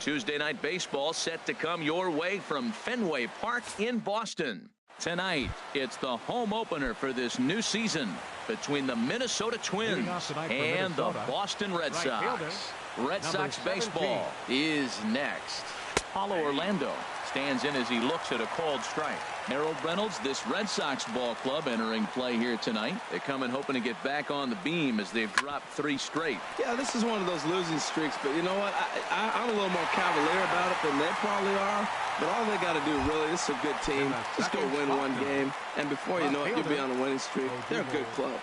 Tuesday night baseball set to come your way from Fenway Park in Boston. Tonight, it's the home opener for this new season between the Minnesota Twins and the Boston Red Sox. Red Sox baseball is next. Paulo Orlando stands in as he looks at a called strike. Harold Reynolds, this Red Sox ball club entering play here tonight. They come in hoping to get back on the beam as they've dropped 3 straight. Yeah, this is one of those losing streaks, but you know what? I'm a little more cavalier about it than they probably are. But all they got to do, really, this is a good team. Just go win one game, and before you know it, you'll be on a winning streak. They're a good club.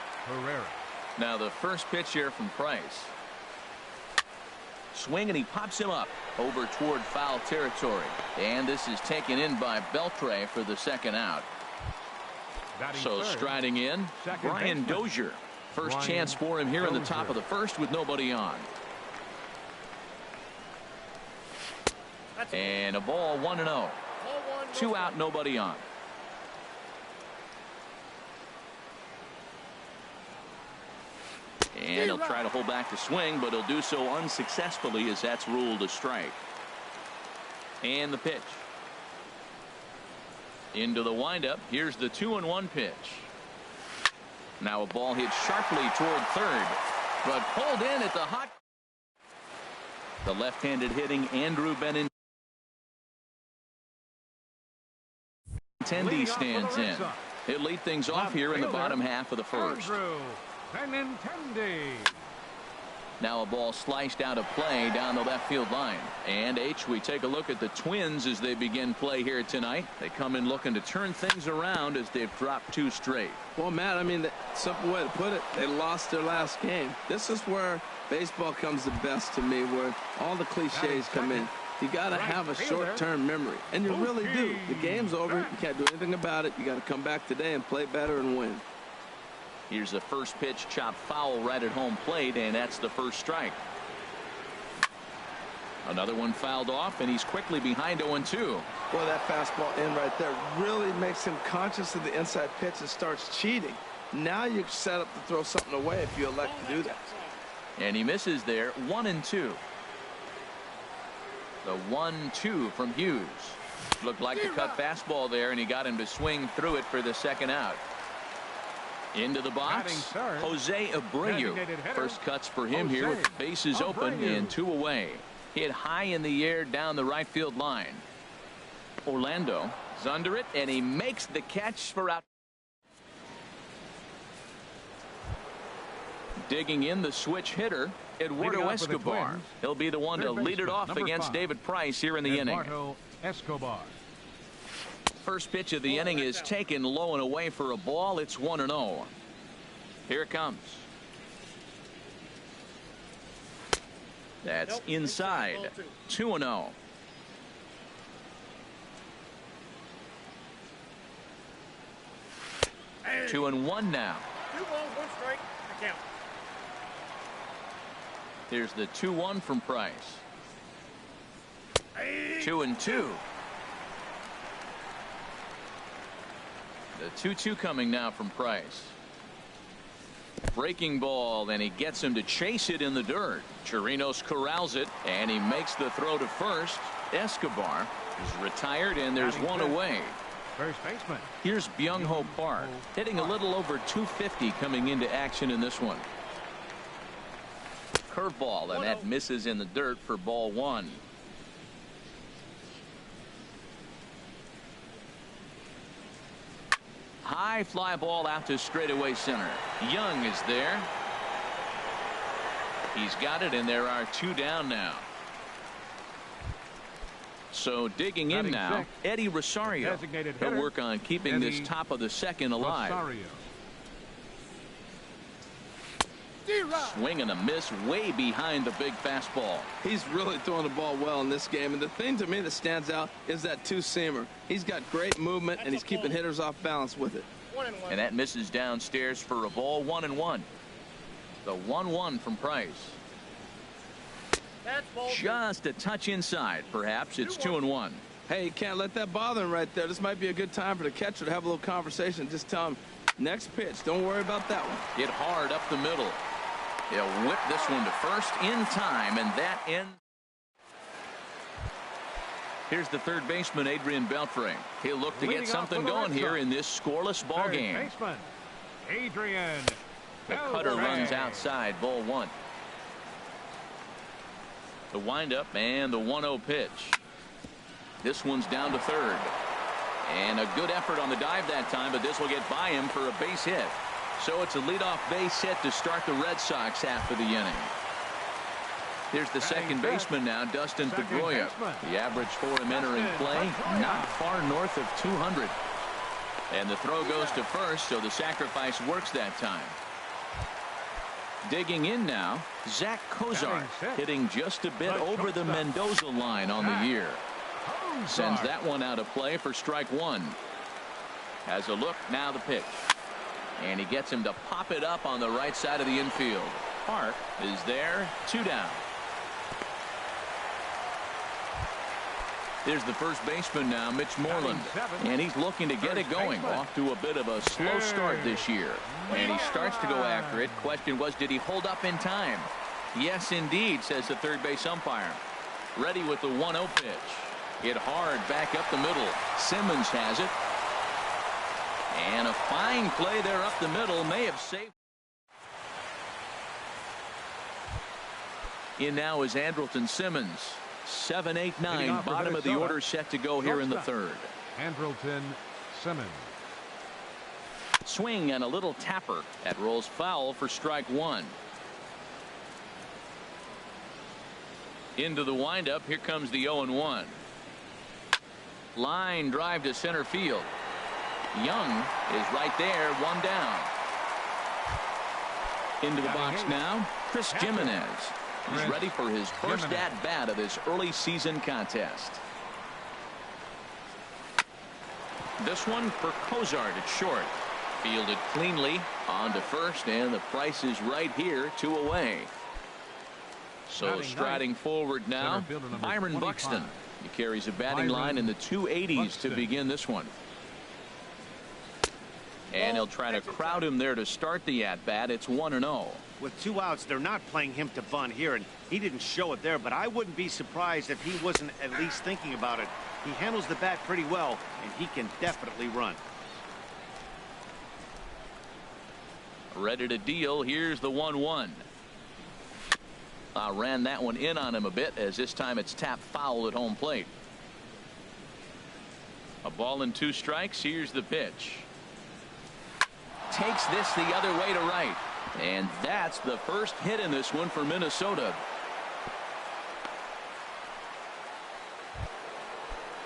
Now the first pitch here from Price. Swing, and he pops him up over toward foul territory. And this is taken in by Beltre for the second out. So striding in, Brian Dozier. First chance for him here in the top of the first with nobody on. And a ball 1-0. 2 out, nobody on. And he'll try to hold back the swing, but he'll do so unsuccessfully as that's ruled a strike. And the pitch. Into the windup. Here's the 2-1 pitch. Now a ball hit sharply toward third, but pulled in at the hot. The left-handed hitting Andrew Benintendi stands in. He'll lead things off here in the bottom half of the first. Now a ball sliced out of play down the left field line. And we take a look at the Twins as they begin play here tonight. They come in looking to turn things around as they've dropped 2 straight. Well, Matt, I mean, the simple way to put it, they lost their last game. This is where baseball comes the best to me, where all the cliches come in. You got to have a short-term memory, and you really do. The game's over. You can't do anything about it. You got to come back today and play better and win. Here's the first pitch, chopped foul right at home plate, and that's the first strike. Another one fouled off, and he's quickly behind 0-2. Boy, that fastball in right there really makes him conscious of the inside pitch and starts cheating. Now you're set up to throw something away if you elect to do that. And he misses there, 1-2. The 1-2 from Hughes. Looked like a cut fastball there, and he got him to swing through it for the second out. Into the box, Jose Abreu. First cuts for him here with the bases open and 2 away. Hit high in the air down the right field line. Orlando is under it, and he makes the catch for out. Digging in the switch hitter, Eduardo Escobar. He'll be the one to lead it off against David Price here in the inning. First pitch of the inning is taken low and away for a ball. It's 1-0. Here it comes. That's inside. 2-0. 2-1 now. 2 balls, 1 strike. The count. Here's the 2-1 from Price. 2-2. The 2-2 coming now from Price. Breaking ball, and he gets him to chase it in the dirt. Chirinos corrals it, and he makes the throw to first. Escobar is retired, and there's 1 away. First baseman. Here's Byung-ho Park, hitting a little over 250 coming into action in this one. Curveball, and that misses in the dirt for ball 1. High fly ball out to straightaway center. Young is there. He's got it, and there are 2 down now. So digging in now, Eddie Rosario. He'll work on keeping this top of the second alive. Swing and a miss way behind the big fastball. He's really throwing the ball well in this game, and the thing to me that stands out is that 2-seamer. He's got great movement, and he's keeping hitters off balance with it. And that misses downstairs for a ball. 1-1. The 1-1 from Price. Just a touch inside. Perhaps it's 2-1. Hey, you can't let that bother him right there. This might be a good time for the catcher to have a little conversation. Just tell him, next pitch, don't worry about that one. Hit hard up the middle. He'll whip this one to first in time, and that ends. Here's the third baseman, Adrian Beltre. He'll look to get something going here in this scoreless ball game. Baseman, Adrian The cutter runs outside, ball one. The windup and the 1-0 pitch. This one's down to third. And a good effort on the dive that time, but this will get by him for a base hit. So it's a leadoff base hit to start the Red Sox half of the inning. Here's the second baseman now, Dustin Pedroia. The average for him entering play, not far north of 200. And the throw goes to first, so the sacrifice works that time. Digging in now, Zach Cozart, hitting just a bit over the Mendoza line on the year. Sends that one out of play for strike one. Has a look, now the pitch. And he gets him to pop it up on the right side of the infield. Park is there, 2 down. Here's the first baseman now, Mitch Moreland. And he's looking to get it going. Off to a bit of a slow start this year. And he starts to go after it. Question was, did he hold up in time? Yes, indeed, says the third base umpire. Ready with the 1-0 pitch. Hit hard back up the middle. Simmons has it. And a fine play there up the middle. May have saved. In now is Andrelton Simmons. 7, 8, 9. Bottom of the order set to go here in the third. Andrelton Simmons. Swing and a little tapper. That rolls foul for strike one. Into the windup. Here comes the 0-1. Line drive to center field. Young is right there, 1 down. Into the box now, Chris Jimenez. He's ready for his first at-bat of this early season contest. This one for Cozart at short. Fielded cleanly on to first, and the price is right here, 2 away. So striding forward now, Byron Buxton. He carries a batting line in the 280s to begin this one. And he'll try to crowd him there to start the at-bat. It's 1-0. With 2 outs, they're not playing him to bunt here, and he didn't show it there, but I wouldn't be surprised if he wasn't at least thinking about it. He handles the bat pretty well, and he can definitely run. Ready to deal. Here's the 1-1. Ran that one in on him a bit, as this time it's tapped foul at home plate. A ball and 2 strikes. Here's the pitch. Takes this the other way to right. And that's the first hit in this one for Minnesota.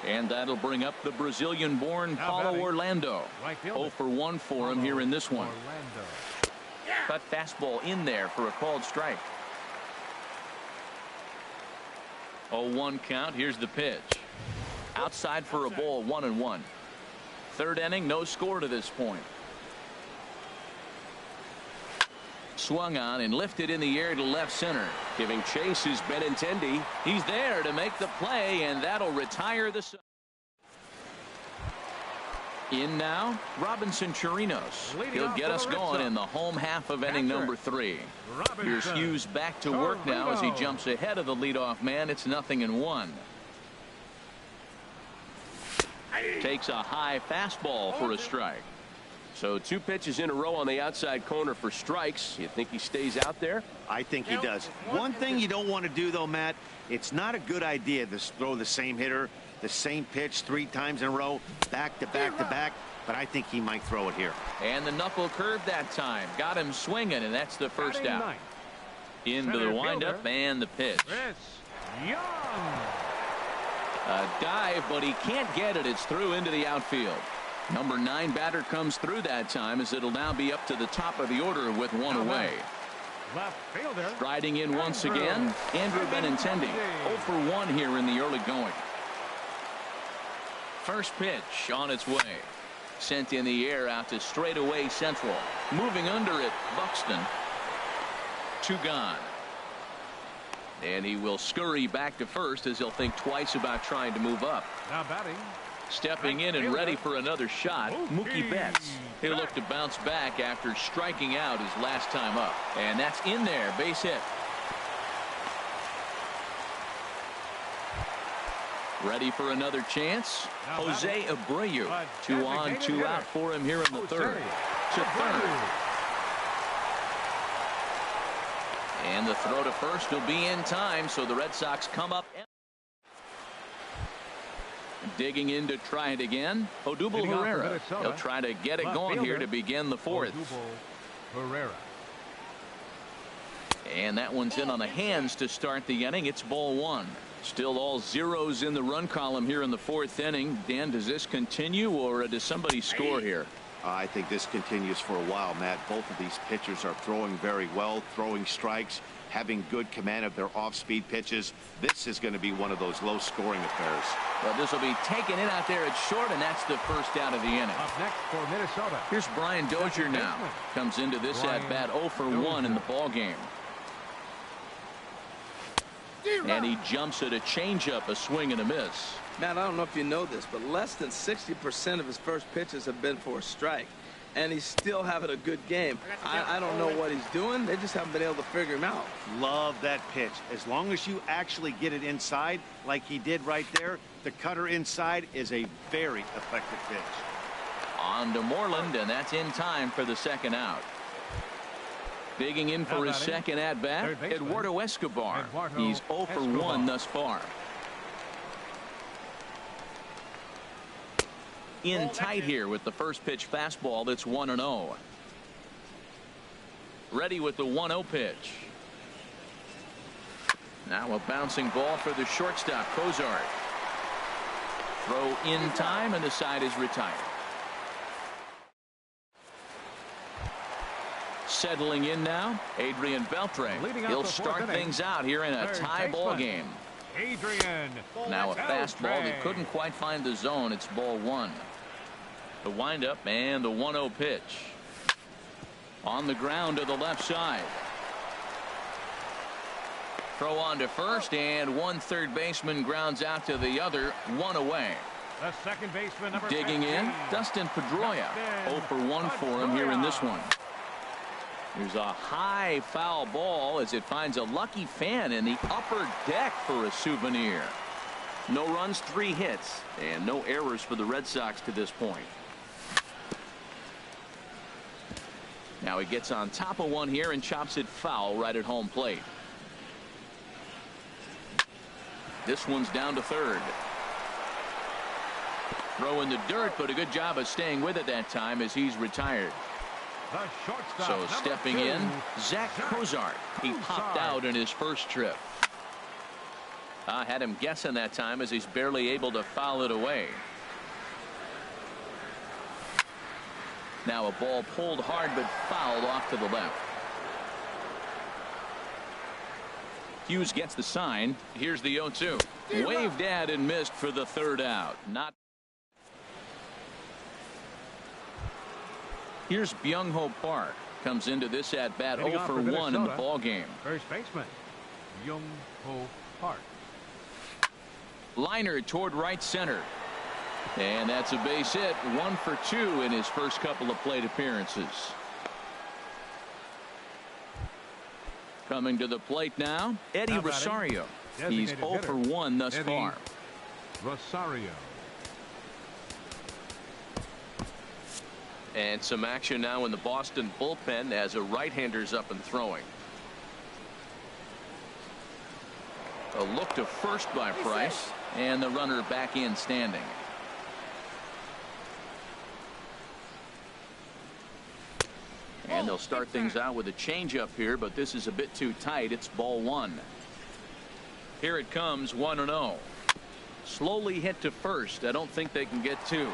And that'll bring up the Brazilian-born Paulo Orlando. 0 for 1 for him here in this one. Cut fastball in there for a called strike. 0-1 count. Here's the pitch. Outside for a ball, 1-1. Third inning, no score to this point. Swung on and lifted in the air to left center. Giving chase is Benintendi. He's there to make the play, and that'll retire the. In now, Robinson Chirinos. He'll get us going in the home half of inning number 3. Here's Hughes back to work now as he jumps ahead of the leadoff man. It's 0-1. Takes a high fastball for a strike. So 2 pitches in a row on the outside corner for strikes. You think he stays out there? I think he does. One thing you don't want to do, though, Matt, it's not a good idea to throw the same hitter, the same pitch 3 times in a row, back to back to back, but I think he might throw it here. And the knuckle curve that time. Got him swinging, and that's the first out. Into the windup and the pitch. A dive, but he can't get it. It's through into the outfield. Number 9 batter comes through that time, as it'll now be up to the top of the order with 1 away. Striding in once again, Andrew Benintendi. 0 for 1 here in the early going. First pitch on its way. Sent in the air out to straightaway central. Moving under it, Buxton. 2 gone. And he will scurry back to first, as he'll think twice about trying to move up. Now batting. Stepping in and ready for another shot, Mookie Betts. He'll look to bounce back after striking out his last time up. And that's in there, base hit. Ready for another chance. Jose Abreu. 2 on, 2 out for him here in the third. To third. And the throw to first will be in time, so the Red Sox come up. Digging in to try it again. Odubel Herrera. He'll try to get it going here to begin the fourth. Herrera. And that one's in on the hands to start the inning. It's ball one. Still all zeros in the run column here in the fourth inning. Dan, does this continue or does somebody score here? I think this continues for a while, Matt. Both of these pitchers are throwing very well, throwing strikes, having good command of their off-speed pitches. This is going to be one of those low-scoring affairs. Well, this will be taken in out there at short, and that's the first out of the inning. Up next for Minnesota. Here's Brian Dozier now. Comes into this at-bat 0 for 1 in the ball game. And he jumps at a changeup, a swing and a miss. Matt, I don't know if you know this, but less than 60% of his first pitches have been for a strike. And he's still having a good game. I don't know what he's doing. They just haven't been able to figure him out. Love that pitch. As long as you actually get it inside, like he did right there, the cutter inside is a very effective pitch. On to Moreland, and that's in time for the second out. Digging in for his second at-bat, Eduardo Escobar. He's 0 for 1 thus far. In tight here with the first pitch fastball that's 1-0. Ready with the 1-0 pitch. Now a bouncing ball for the shortstop, Cozart. Throw in time, and the side is retired. Settling in now, Adrian Beltre. He'll start things out here in a tie ball game. Adrian. Now a fastball that couldn't quite find the zone. It's ball one. The windup and the 1-0 pitch. On the ground to the left side. Throw on to first, and one third baseman grounds out to the other, one away. The second baseman, number Digging 15. in, Dustin Pedroia. 0 for 1 for him here in this one. There's a high foul ball as it finds a lucky fan in the upper deck for a souvenir. No runs, 3 hits, and no errors for the Red Sox to this point. Now he gets on top of one here and chops it foul right at home plate. This one's down to third. Throw in the dirt, but a good job of staying with it that time as he's retired. The shortstop, So stepping 2, in, Zach Cozart. He popped out in his first trip. I had him guessing that time as he's barely able to foul it away. Now a ball pulled hard but fouled off to the left. Hughes gets the sign. Here's the 0-2. Waved at and missed for the third out. Not. Here's Byung-Ho Park. Comes into this at bat 0 for 1 in the ball game. First baseman, Byung-Ho Park. Liner toward right center. And that's a base hit. 1 for 2 in his first couple of plate appearances. Coming to the plate now, Eddie Rosario. He's 0 for 1 thus far. Rosario. And some action now in the Boston bullpen as a right-hander's up and throwing. A look to first by Price, and the runner back in standing. And they'll start things out with a changeup here, but this is a bit too tight. It's ball one. Here it comes, 1-0. Slowly hit to first. I don't think they can get 2.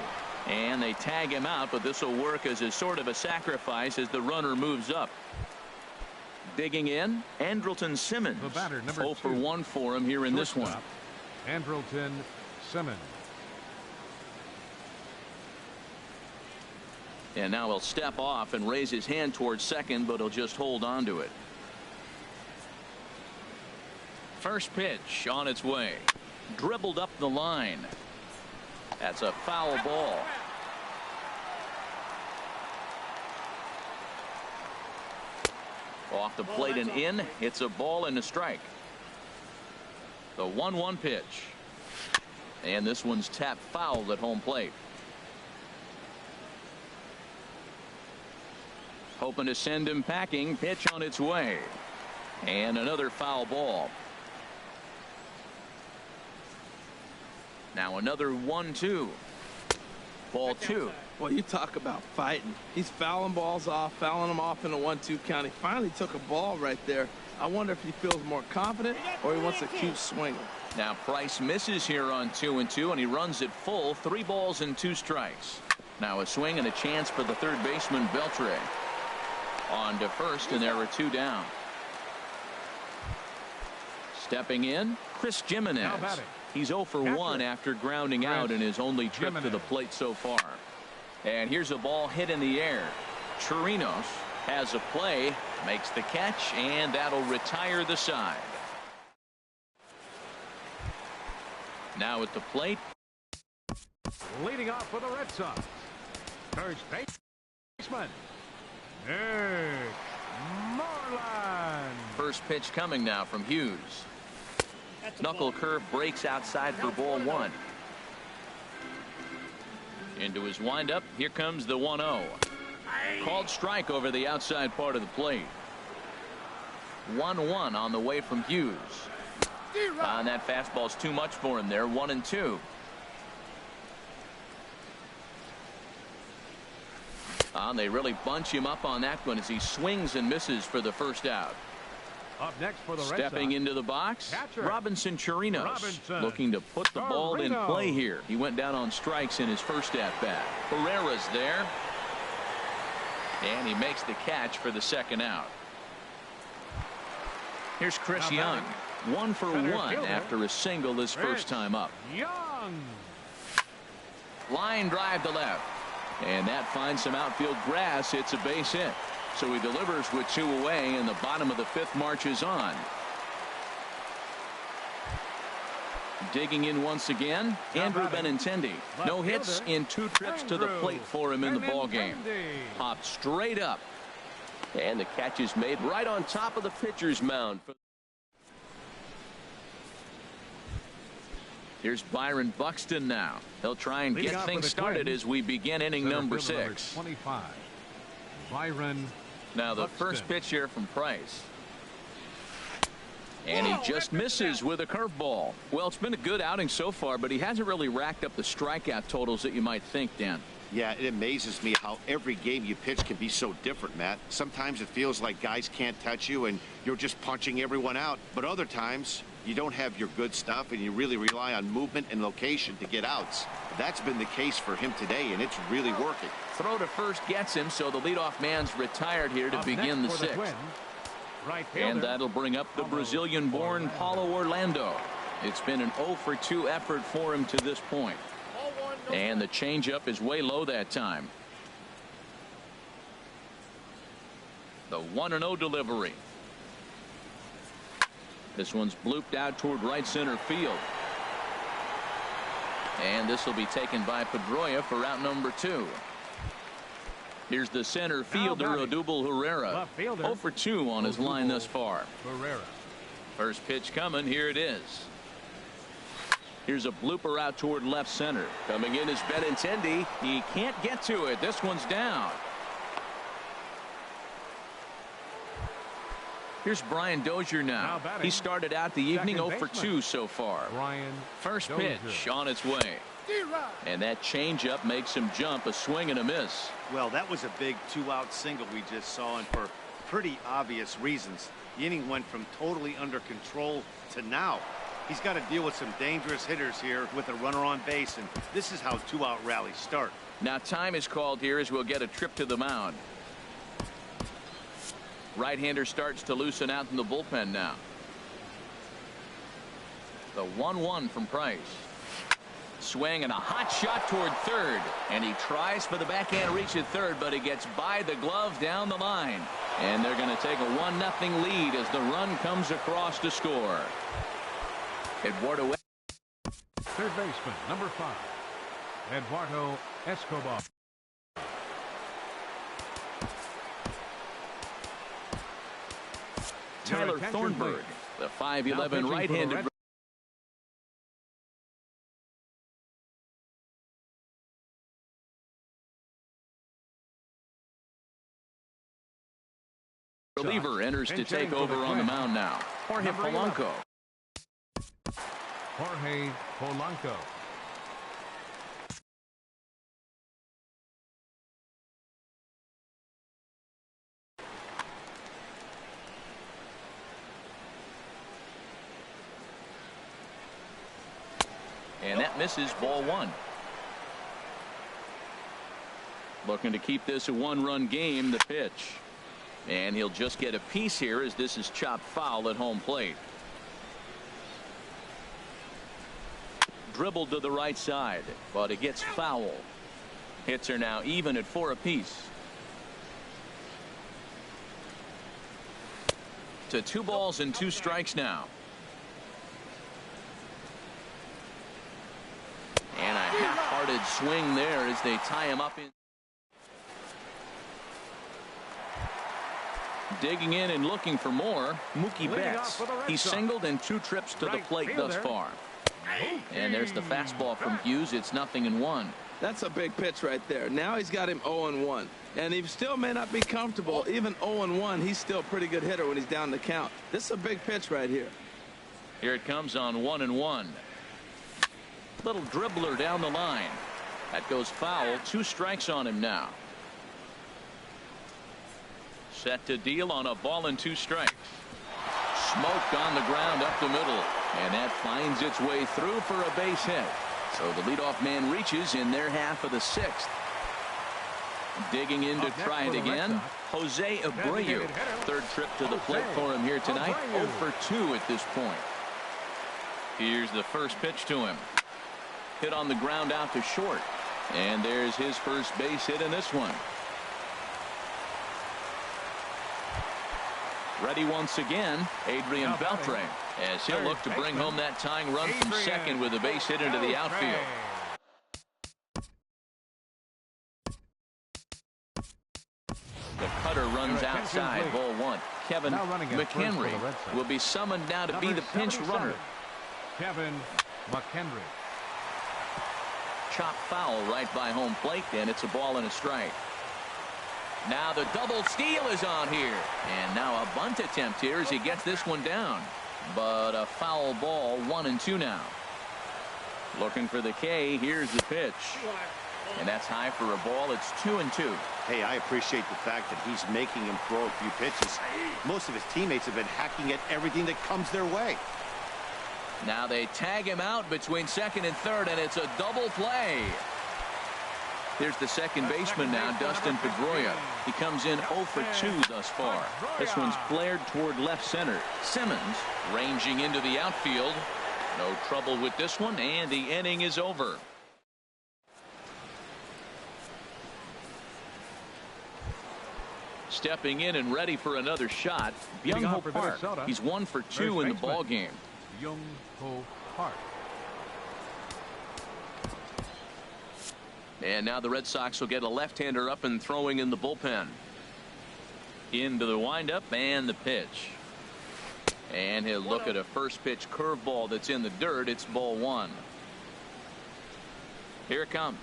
And they tag him out, but this will work as a sort of a sacrifice as the runner moves up. Digging in, Andrelton Simmons. The batter, number 0 for 1 for him here in this one. Andrelton Simmons. And now he'll step off and raise his hand towards second, but he'll just hold on to it. First pitch on its way. Dribbled up the line. That's a foul ball. Off the plate and in. It's a ball and a strike. The 1-1 pitch. And this one's tapped foul at home plate. Hoping to send him packing. Pitch on its way. And another foul ball. Now another 1-2. Ball 2. Well, you talk about fighting. He's fouling balls off, fouling them off in a 1-2 count. He finally took a ball right there. I wonder if he feels more confident or he wants to keep swinging. Now Price misses here on 2-2, and he runs it full. 3 balls and 2 strikes. Now a swing and a chance for the third baseman, Beltre. On to first, and there are 2 down. Stepping in, Chris Jimenez. He's 0 for 1 after grounding out in his only trip to the plate so far. And here's a ball hit in the air. Chirinos has a play, makes the catch, and that'll retire the side. Now at the plate. Leading off for the Red Sox. First baseman, Nick Moreland. First pitch coming now from Hughes. Knuckle curve breaks outside for ball 1. Into his windup. Here comes the 1-0. Called strike over the outside part of the plate. 1-1 on the way from Hughes. And that fastball's too much for him there. 1-2. They really bunch him up on that one as he swings and misses for the first out. Up next for the Red Stepping Sox, into the box, catcher, Robinson Chirinos. Robinson. Looking to put the ball in play here. He went down on strikes in his first at-bat. Herrera's there. And he makes the catch for the second out. Here's Chris Young. 1 for 1 after a single his first time up. Young. Line drive to left. And that finds some outfield grass. It's a base hit. So he delivers with 2 away, and the bottom of the 5th marches on. Digging in once again, Andrew Benintendi. No hits in 2 trips to the plate for him in the ballgame. Popped straight up. And the catch is made right on top of the pitcher's mound. Here's Byron Buxton now. He'll try and get things started as we begin inning number 6. 25. Byron. Now the first pitch here from Price. And he just misses with a curveball. Well, it's been a good outing so far, but he hasn't really racked up the strikeout totals that you might think, Dan. Yeah, it amazes me how every game you pitch can be so different, Matt. Sometimes it feels like guys can't touch you and you're just punching everyone out. But other times you don't have your good stuff and you really rely on movement and location to get outs. That's been the case for him today, and it's really working. Throw to first gets him, so the leadoff man's retired here to begin the 6th. And that'll bring up the Brazilian-born Paulo Orlando. It's been an 0 for 2 effort for him to this point. And the changeup is way low that time. The 1-0 delivery. This one's blooped out toward right center field. And this will be taken by Pedroia for out number 2. Here's the center fielder, Odubel Herrera. 0 for 2 on his line thus far. Herrera. First pitch coming. Here it is. Here's a blooper out toward left center. Coming in is Benintendi. He can't get to it. This one's down. Here's Brian Dozier now. He started out the evening 0 for 2 so far. First pitch on its way. And that changeup makes him jump. A swing and a miss. Well, that was a big 2-out single we just saw, and for pretty obvious reasons. The inning went from totally under control to now. He's got to deal with some dangerous hitters here with a runner on base, and this is how 2-out rallies start. Now time is called here as we'll get a trip to the mound. Right-hander starts to loosen out in the bullpen now. The 1-1 from Price. Swing and a hot shot toward third, and he tries for the backhand reach at third, but he gets by the glove down the line, and they're going to take a 1-0 lead as the run comes across to score. Eduardo. Third baseman, number 5, Eduardo Escobar. Tyler Thornburg, the 5'11" right-handed reliever enters to take over on the mound now. Jorge Polanco. Jorge Polanco. And that misses, ball one. Looking to keep this a one-run game, the pitch. And he'll just get a piece here as this is chopped foul at home plate. Dribbled to the right side, but it gets foul. Hits are now even at 4 apiece. To 2 balls and 2 strikes now. And a half-hearted swing there as they tie him up in. Digging in and looking for more, Mookie Betts. He's singled in 2 trips to the plate thus far. And there's the fastball from Hughes. It's 0-1. That's a big pitch right there. Now he's got him 0-1. And he still may not be comfortable. Even 0-1, he's still a pretty good hitter when he's down the count. This is a big pitch right here. Here it comes on 1-1. Little dribbler down the line. That goes foul. 2 strikes on him now. Set to deal on a ball and 2 strikes. Smoke on the ground up the middle. And that finds its way through for a base hit. So the leadoff man reaches in their half of the 6th. Digging in to try it again. Jose Abreu. 3rd trip to the plate for him here tonight. 0 for 2 at this point. Here's the first pitch to him. Hit on the ground out to short. And there's his first base hit in this one. Ready once again, Adrian Beltre, as he'll look to bring home that tying run from second with a base hit into the outfield. The cutter runs outside, ball 1. Kevin McHenry will be summoned now to be the pinch runner. Kevin McHenry. Chop foul right by home plate, and it's a ball and a strike. Now the double steal is on here. And now a bunt attempt here as he gets this one down. But a foul ball, 1-2 now. Looking for the K. Here's the pitch. And that's high for a ball. It's 2-2. Hey, I appreciate the fact that he's making him throw a few pitches. Most of his teammates have been hacking at everything that comes their way. Now they tag him out between second and third, and it's a double play. Here's the second baseman now, Dustin Pedroia. He comes in 0 for 2 thus far. This one's flared toward left center. Simmons ranging into the outfield. No trouble with this one, and the inning is over. Stepping in and ready for another shot, Byung-Ho Park. He's 1 for 2 in the ball game. Byung-Ho Park. And now the Red Sox will get a left-hander up and throwing in the bullpen. Into the windup and the pitch. And he'll look at a first pitch curveball that's in the dirt. It's ball 1. Here it comes.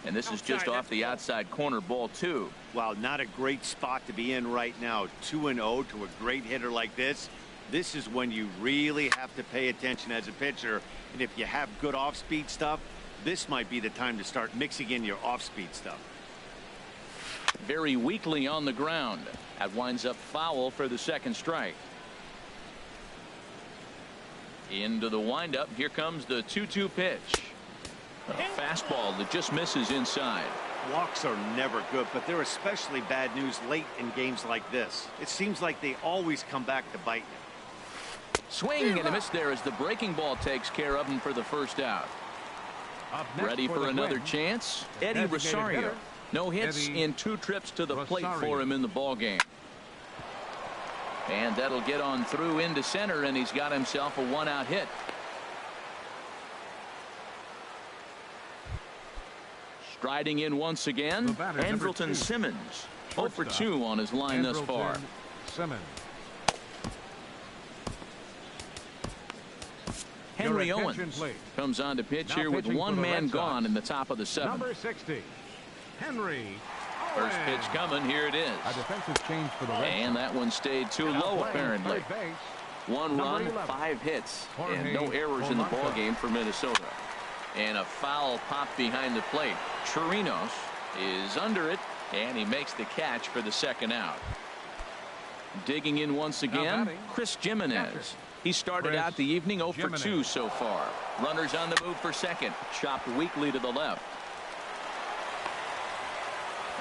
And this is just off the outside corner, ball 2. Wow, not a great spot to be in right now. 2-0 to a great hitter like this. This is when you really have to pay attention as a pitcher. And if you have good off-speed stuff, this might be the time to start mixing in your off-speed stuff. Very weakly on the ground. That winds up foul for the second strike. Into the windup. Here comes the 2-2 pitch. A fastball that just misses inside. Walks are never good, but they're especially bad news late in games like this. It seems like they always come back to bite you. Swing and a miss there as the breaking ball takes care of him for the first out. Ready for another chance. Eddie Rosario. No hits in 2 trips to the plate for him in the ball game. And that'll get on through into center, and he's got himself a 1-out hit. Striding in once again, Andrelton Simmons. 0 for 2 on his line thus far. Simmons. Henry Owens comes on to pitch here with 1 man gone in the top of the 7th. Number 60, Henry First pitch coming. Here it is. A defensive change for the Red And that one stayed too low, apparently. One run, 5 hits, and no errors in the ball game for Minnesota. And a foul pop behind the plate. Chirinos is under it, and he makes the catch for the second out. Digging in once again, Chris Jimenez. He started out the evening 0 for 2 so far. Runners on the move for second. Chopped weakly to the left.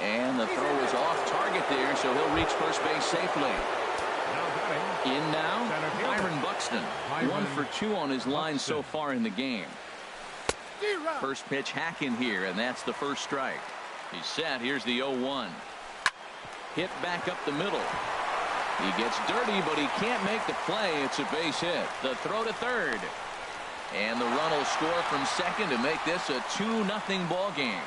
And the throw is off target there, so he'll reach first base safely. In now, Byron Buxton. 1 for 2 on his line so far in the game. First pitch hacking here, and that's the first strike. He's set. Here's the 0-1. Hit back up the middle. He gets dirty, but he can't make the play. It's a base hit. The throw to third. And the run will score from second to make this a 2-0 ball game.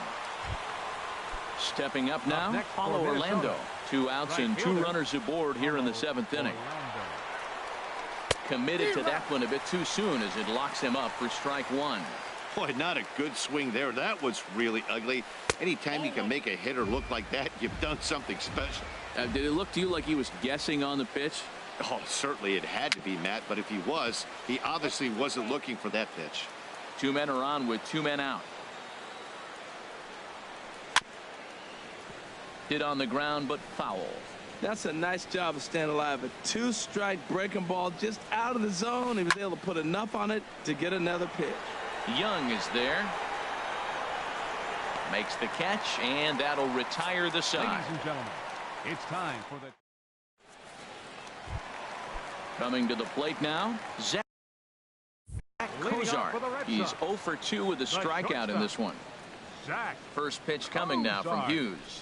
Stepping up now, Paulo Orlando. 2 outs and 2 runners aboard here in the 7th inning. Committed to that one a bit too soon as it locks him up for strike 1. Boy, not a good swing there. That was really ugly. Anytime you can make a hitter look like that, you've done something special. Did it look to you like he was guessing on the pitch? Oh, certainly it had to be, Matt, but if he was, he obviously wasn't looking for that pitch. 2 men are on with 2 men out. Hit on the ground, but foul. That's a nice job of staying alive. A 2-strike breaking ball just out of the zone. He was able to put enough on it to get another pitch. Young is there. Makes the catch, and that'll retire the side. Ladies and gentlemen, it's time for the... Coming to the plate now, Zach Kozar. He's 0 for 2 with a strikeout in this one. First pitch coming now from Hughes.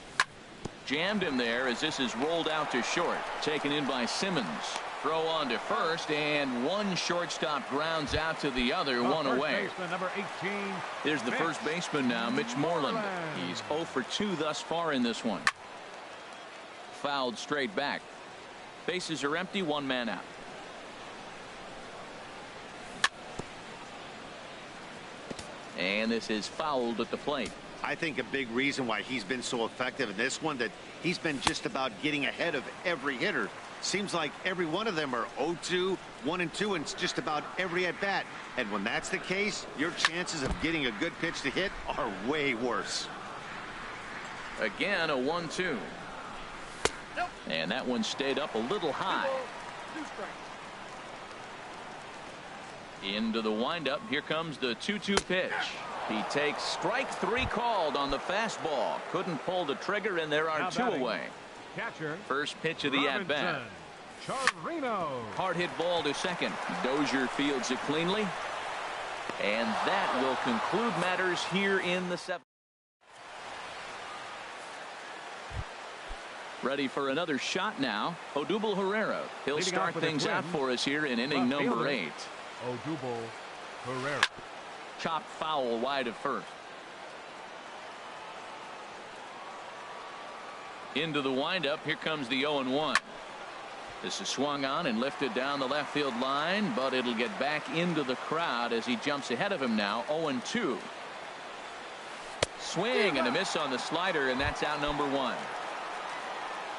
Jammed him there as this is rolled out to short. Taken in by Simmons. Throw on to first, and one shortstop grounds out to the other, 1 away. Number 18, There's the first baseman now, Mitch Moreland. He's 0 for 2 thus far in this one. Fouled straight back. Bases are empty, 1 man out. And this is fouled at the plate. I think a big reason why he's been so effective in this one, that he's been just about getting ahead of every hitter. Seems like every one of them are 0-2, 1-2, and it's just about every at-bat. And when that's the case, your chances of getting a good pitch to hit are way worse. Again, a 1-2. And that one stayed up a little high. Into the windup. Here comes the 2-2 pitch. He takes strike 3 called on the fastball. Couldn't pull the trigger, and there are 2 away. catcher. First pitch of the at-bat. Hard hit ball to second. Dozier fields it cleanly. And that will conclude matters here in the 7th. Ready for another shot now. Odubel Herrera. He'll start things out for us here in inning number 8. Odubel Herrera. Chopped foul wide of first. Into the windup. Here comes the 0-1. This is swung on and lifted down the left field line, but it'll get back into the crowd as he jumps ahead of him now. 0-2. Swing and a miss on the slider, and that's out number 1.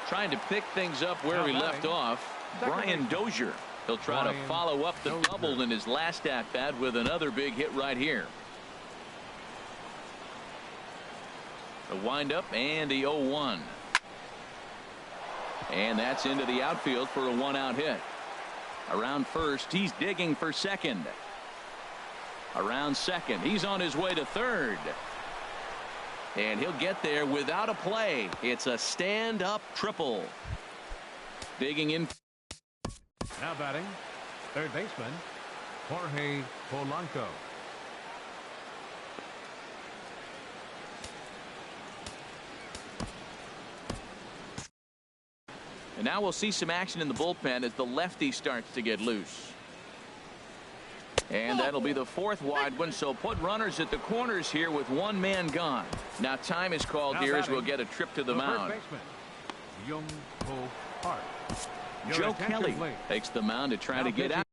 Trying to pick things up where he left off. Brian Dozier. He'll try to follow up the double in his last at-bat with another big hit right here. The windup and the 0-1. And that's into the outfield for a 1-out hit. Around first, he's digging for second. Around second, he's on his way to third. And he'll get there without a play. It's a stand-up triple. Digging in. Now batting, third baseman, Jorge Polanco. And now we'll see some action in the bullpen as the lefty starts to get loose. And that'll be the 4th wide one, so put runners at the corners here with 1 man gone. Now time is called here as we'll get a trip to the mound. Joe Kelly takes the mound to try to get out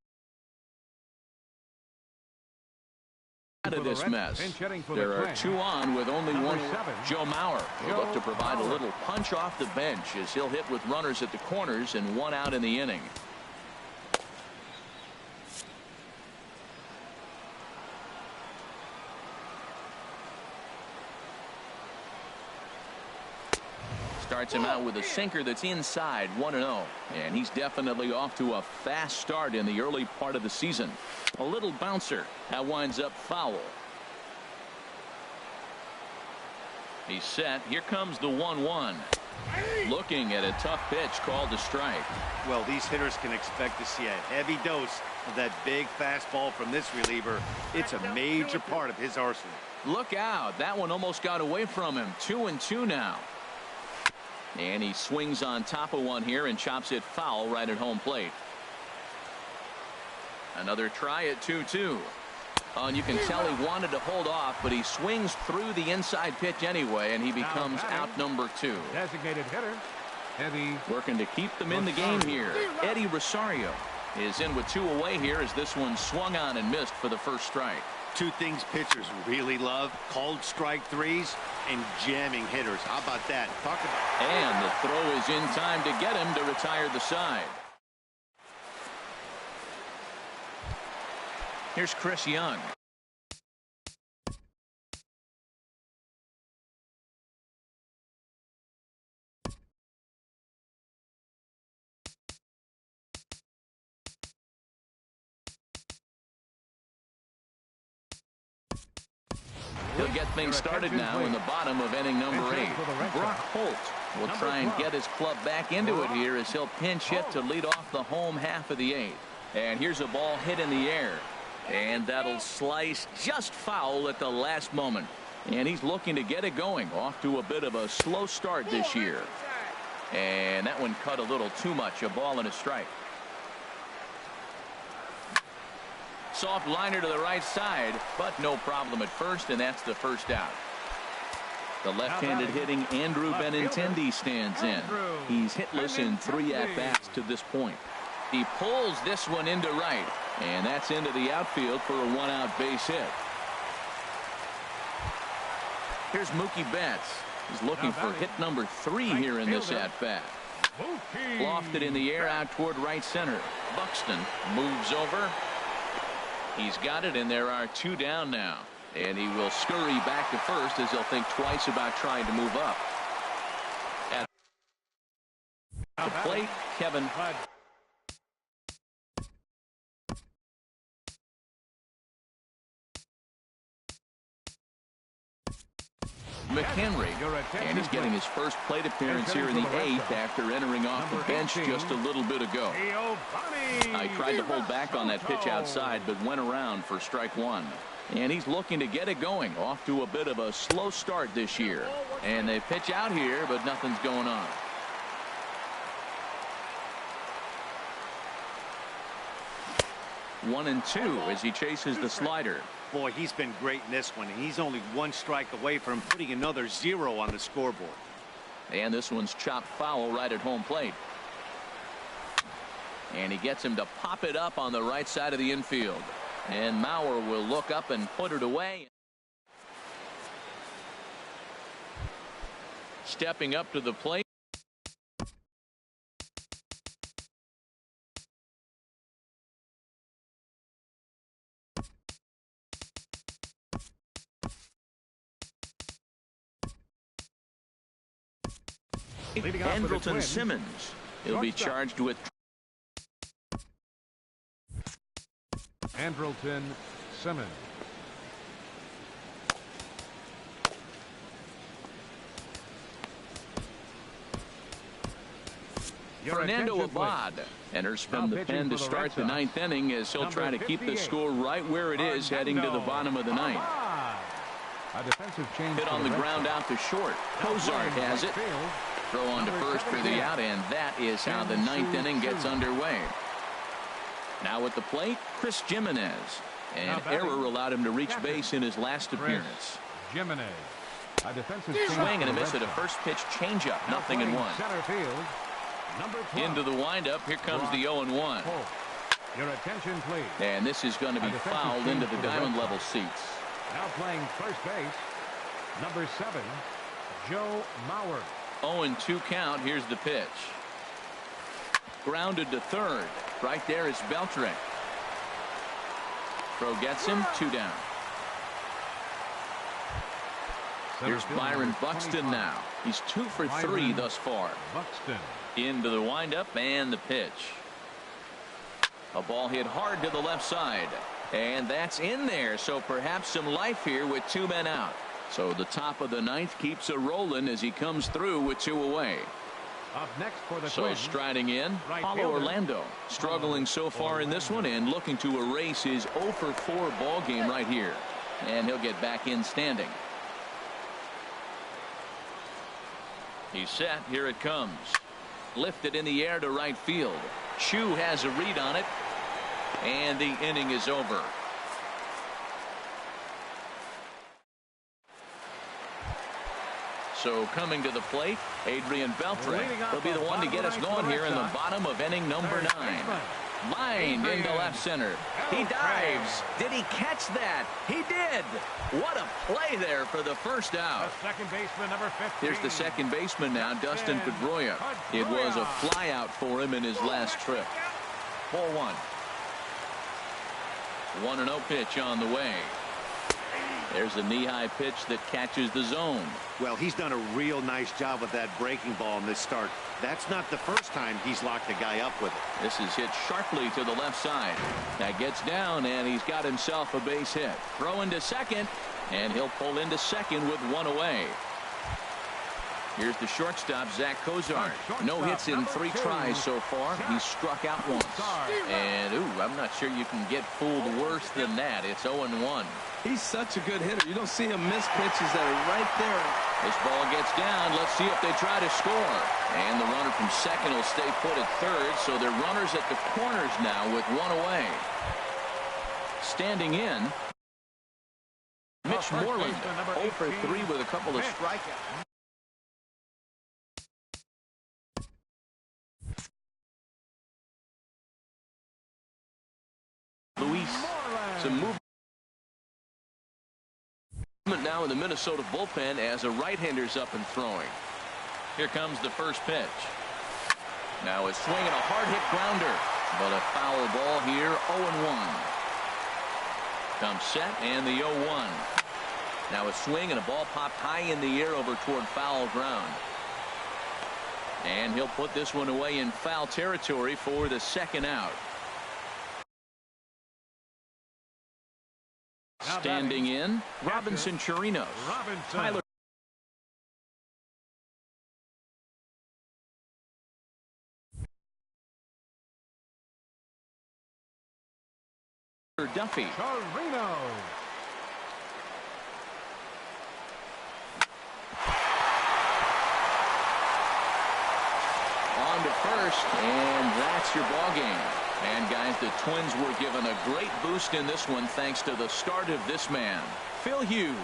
out of this mess. There are 2 on with only 1. Joe Mauer will look to provide a little punch off the bench as he'll hit with runners at the corners and 1 out in the inning. Starts him out with a sinker that's inside, 1-0. And he's definitely off to a fast start in the early part of the season. A little bouncer. That winds up foul. He's set. Here comes the 1-1. Looking at a tough pitch called a strike. Well, these hitters can expect to see a heavy dose of that big fastball from this reliever. It's a major part of his arsenal. Look out. That one almost got away from him. 2-2 now. And he swings on top of one here and chops it foul right at home plate. Another try at 2-2. And you can tell he wanted to hold off, but he swings through the inside pitch anyway, and he becomes out number 2. Designated hitter, Eddie. Working to keep them in the game here. Eddie Rosario is in with 2 away here as this one swung on and missed for the first strike. 2 things pitchers really love: called strike threes and jamming hitters. How about that? Talk about. And the throw is in time to get him to retire the side. Here's Chris Young. He'll get things started now in the bottom of inning number 8. Brock Holt will try and get his club back into it here as he'll pinch hit to lead off the home half of the 8th. And here's a ball hit in the air. And that'll slice just foul at the last moment. And he's looking to get it going. Off to a bit of a slow start this year. And that one cut a little too much. A ball and a strike. Soft liner to the right side, but no problem at first, and that's the first out. The left-handed hitting Andrew Benintendi stands in. He's hitless in 3 at-bats to this point. He pulls this one into right, and that's into the outfield for a 1-out base hit. Here's Mookie Betts. He's looking for hit number 3 here in this at-bat. Lofted in the air out toward right center. Buxton moves over. He's got it, and there are 2 down now. And he will scurry back to first as he'll think twice about trying to move up. At the plate, Kevin. McHenry, and he's getting his first plate appearance here in the 8th after entering off the bench just a little bit ago. He tried to hold back on that pitch outside, but went around for strike 1. And he's looking to get it going. Off to a bit of a slow start this year. And they pitch out here, but nothing's going on. One and 2 as he chases the slider. Boy, he's been great in this one, and he's only 1 strike away from putting another 0 on the scoreboard. And this one's chopped foul right at home plate. And he gets him to pop it up on the right side of the infield. And Mauer will look up and put it away. Stepping up to the plate. Andrelton Simmons. He'll be charged with. Andrelton Simmons. Fernando Abad enters from the pen to start the 9th inning as he'll try to keep the score right where it is heading to the bottom of the 9th. A defensive change hit on the ground out to short. Cozart has it. Throw on to first for the out, and that is how the 9th inning gets underway. Now at the plate, Chris Jimenez. An error allowed him to reach base in his last appearance. Jimenez. A defensive swing and a miss at a first pitch changeup. Nothing in 1. Center field. Into the windup. Here comes the 0-1. Your attention, please. And this is going to be fouled into the diamond level seats. Now playing first base, number 7, Joe Mauer. 0-2 count. Here's the pitch. Grounded to third. Right there is Beltre. Throw gets him. 2 down. Here's Byron Buxton now. He's 2 for 3 thus far. Buxton. Into the windup and the pitch. A ball hit hard to the left side. And that's in there. So perhaps some life here with 2 men out. So the top of the 9th keeps a rolling as he comes through with 2 away. Up next for the So Twins, striding in, right Paulo fielder. Orlando, struggling so far in this one and looking to erase his 0 for 4 ball game right here. And he'll get back in standing. He's set. Here it comes. Lifted in the air to right field. Chu has a read on it. And the inning is over. So coming to the plate, Adrian Beltre. He'll be the one to get us going here in the bottom of inning number 9. Lined into left center. He dives. Did he catch that? He did. What a play there for the first out. The second baseman, number 15. Here's the second baseman now, Dustin Pedroia. It was a flyout for him in his last trip. 4-1. 1-0 pitch on the way. There's a knee-high pitch that catches the zone. Well, he's done a real nice job with that breaking ball in this start. That's not the first time he's locked a guy up with it. This is hit sharply to the left side. That gets down, and he's got himself a base hit. Throw into second, and he'll pull into second with 1 away. Here's the shortstop, Zach Cozart. No hits in 3 tries so far. He's struck out once. And, I'm not sure you can get fooled worse than that. It's 0-1. He's such a good hitter. You don't see him miss pitches that are right there. This ball gets down. Let's see if they try to score. And the runner from second will stay put at third. So they're runners at the corners now with 1 away. Standing in, Mitch Moreland, 0 for 3 with a couple of strikeouts. Luis, some movement now in the Minnesota bullpen as a right-hander's up and throwing. Here comes the first pitch. Now a swing and a hard-hit grounder, but a foul ball here. 0-1. Comes set and the 0-1. Now a swing and a ball popped high in the air over toward foul ground. And he'll put this one away in foul territory for the second out. Standing in, Robinson Chirinos. Tyler Duffy. Chirinos. On to first, and that's your ball game. And guys, the Twins were given a great boost in this one thanks to the start of this man, Phil Hughes.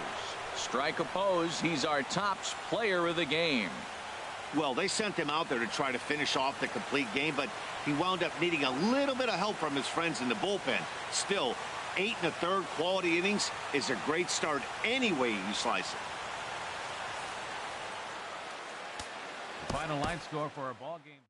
Strike oppose. He's our top player of the game. Well, they sent him out there to try to finish off the complete game, but he wound up needing a little bit of help from his friends in the bullpen. Still, 8 1/3 quality innings is a great start any way you slice it. Final line score for a ball game.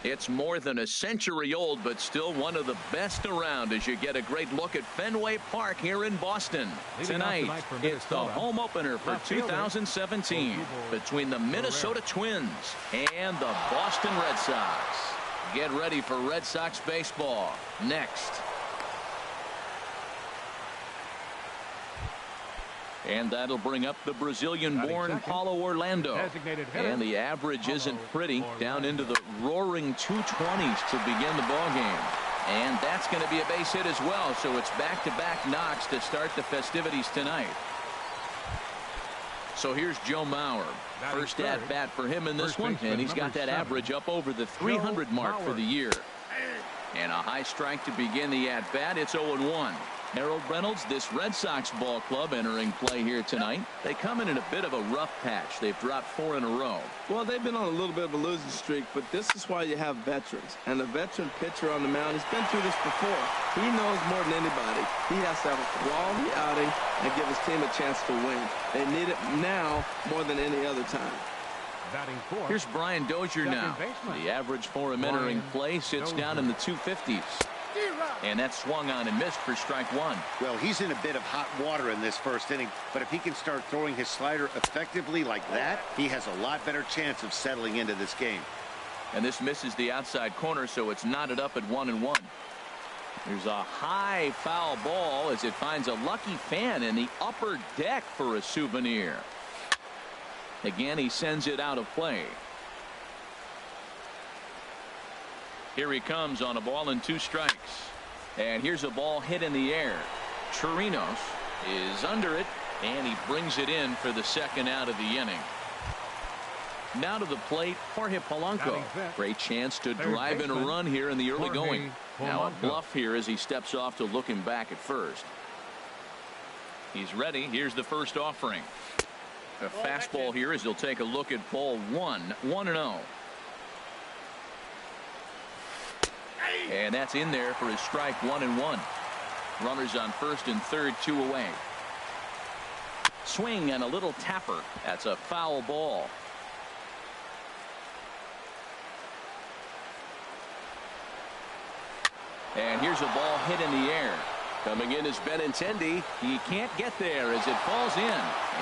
It's more than a century old, but still one of the best around as you get a great look at Fenway Park here in Boston. Tonight, it's the home opener for 2017 between the Minnesota Twins and the Boston Red Sox. Get ready for Red Sox baseball next. And that'll bring up the Brazilian-born Paulo Orlando. And the average isn't pretty, down into the roaring 220s to begin the ball game. And that's going to be a base hit as well, so it's back-to-back knocks to start the festivities tonight. So here's Joe Mauer. First at-bat for him in this one, and he's got that average up over the 300 mark for the year. And a high strike to begin the at-bat. It's 0-1. Harold Reynolds, this Red Sox ball club entering play here tonight. They come in a bit of a rough patch. They've dropped 4 in a row. Well, they've been on a little bit of a losing streak, but this is why you have veterans. And a veteran pitcher on the mound, he's been through this before. He knows more than anybody. He has to have a quality outing and give his team a chance to win. They need it now more than any other time. Here's Brian Dozier now. The average for him entering play sits down in the 250s. And that swung on and missed for strike 1. Well, he's in a bit of hot water in this first inning, but if he can start throwing his slider effectively like that, he has a lot better chance of settling into this game. And this misses the outside corner, so it's knotted up at 1-1. There's a high foul ball as it finds a lucky fan in the upper deck for a souvenir. Again, he sends it out of play. Here he comes on a ball and 2 strikes. And here's a ball hit in the air. Chirinos is under it, and he brings it in for the second out of the inning. Now to the plate, Jorge Polanco. Great chance to drive in a run here in the early going. Now a bluff here as he steps off to look him back at first. He's ready. Here's the first offering. A fastball here as he'll take a look at ball 1, 1-0. And that's in there for his strike 1-1. Runners on first and third, 2 away. Swing and a little tapper. That's a foul ball. And here's a ball hit in the air. Coming in is Benintendi. He can't get there as it falls in.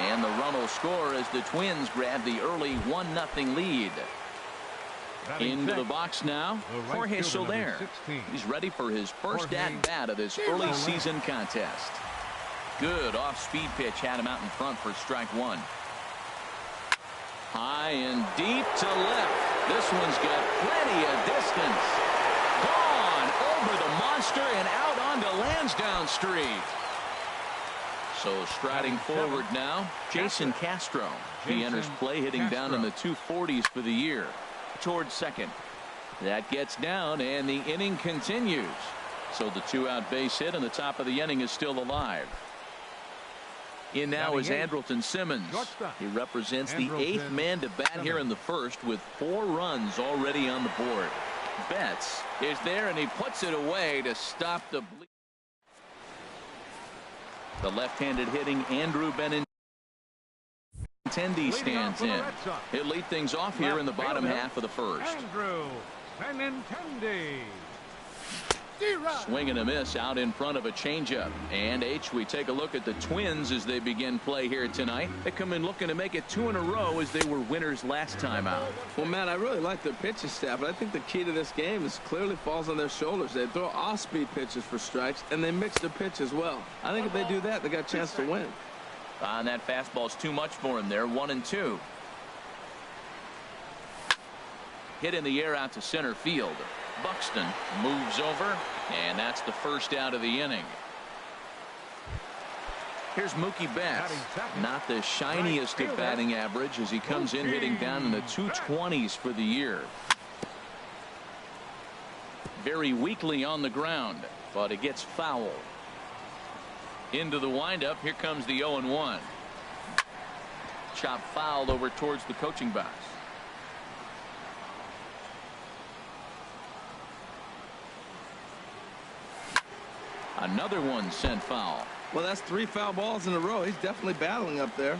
And the run will score as the Twins grab the early 1-0 lead. Into the box now, Jorge Soler. He's ready for his first at-bat of this early season contest. Good off-speed pitch had him out in front for strike 1. High and deep to left. This one's got plenty of distance. Gone over the monster and out onto Lansdowne Street. So striding forward now, Jason Castro. He enters play hitting down in the 240s for the year. Towards second. That gets down and the inning continues. So the 2-out base hit and the top of the inning is still alive. In now is Andrelton Simmons. He represents the 8th man to bat here in the first with 4 runs already on the board. Betts is there and he puts it away to stop the bleed. The left-handed hitting Andrew Benintendi stands in. He'll lead things off here in the bottom half of the first. Andrew Benintendi. Swing and a miss out in front of a changeup. And we take a look at the Twins as they begin play here tonight. They come in looking to make it 2 in a row as they were winners last time out. Well, Matt, I really like their pitching staff, but I think the key to this game is clearly falls on their shoulders. They throw off-speed pitches for strikes, and they mix their pitch as well. I think if they do that, they got a chance to win. And that fastball's too much for him there. 1-2. Hit in the air out to center field. Buxton moves over, and that's the first out of the inning. Here's Mookie Betts. Not the shiniest of batting average as he comes in hitting down in the 220s for the year. Very weakly on the ground, but it gets foul. Into the windup. Here comes the 0-1. Chop fouled over towards the coaching box. Another one sent foul. Well, that's 3 foul balls in a row. He's definitely battling up there.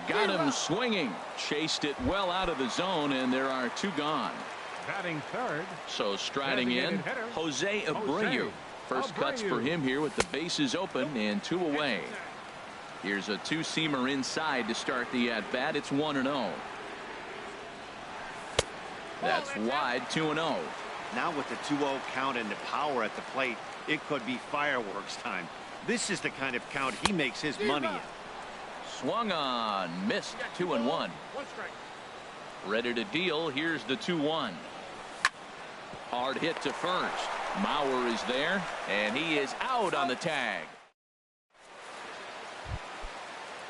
got him swinging. Chased it well out of the zone, and there are 2 gone. Batting third. So striding in, Jose Abreu. First cuts for him here with the bases open and 2 away. Here's a 2-seamer inside to start the at-bat. It's 1-0. That's wide, 2-0. Now with the 2-0 count and the power at the plate, it could be fireworks time. This is the kind of count he makes his money in. Swung on, missed, 2-1. 1 strike. Ready to deal. Here's the 2-1. Hard hit to first. Mauer is there, and he is out on the tag.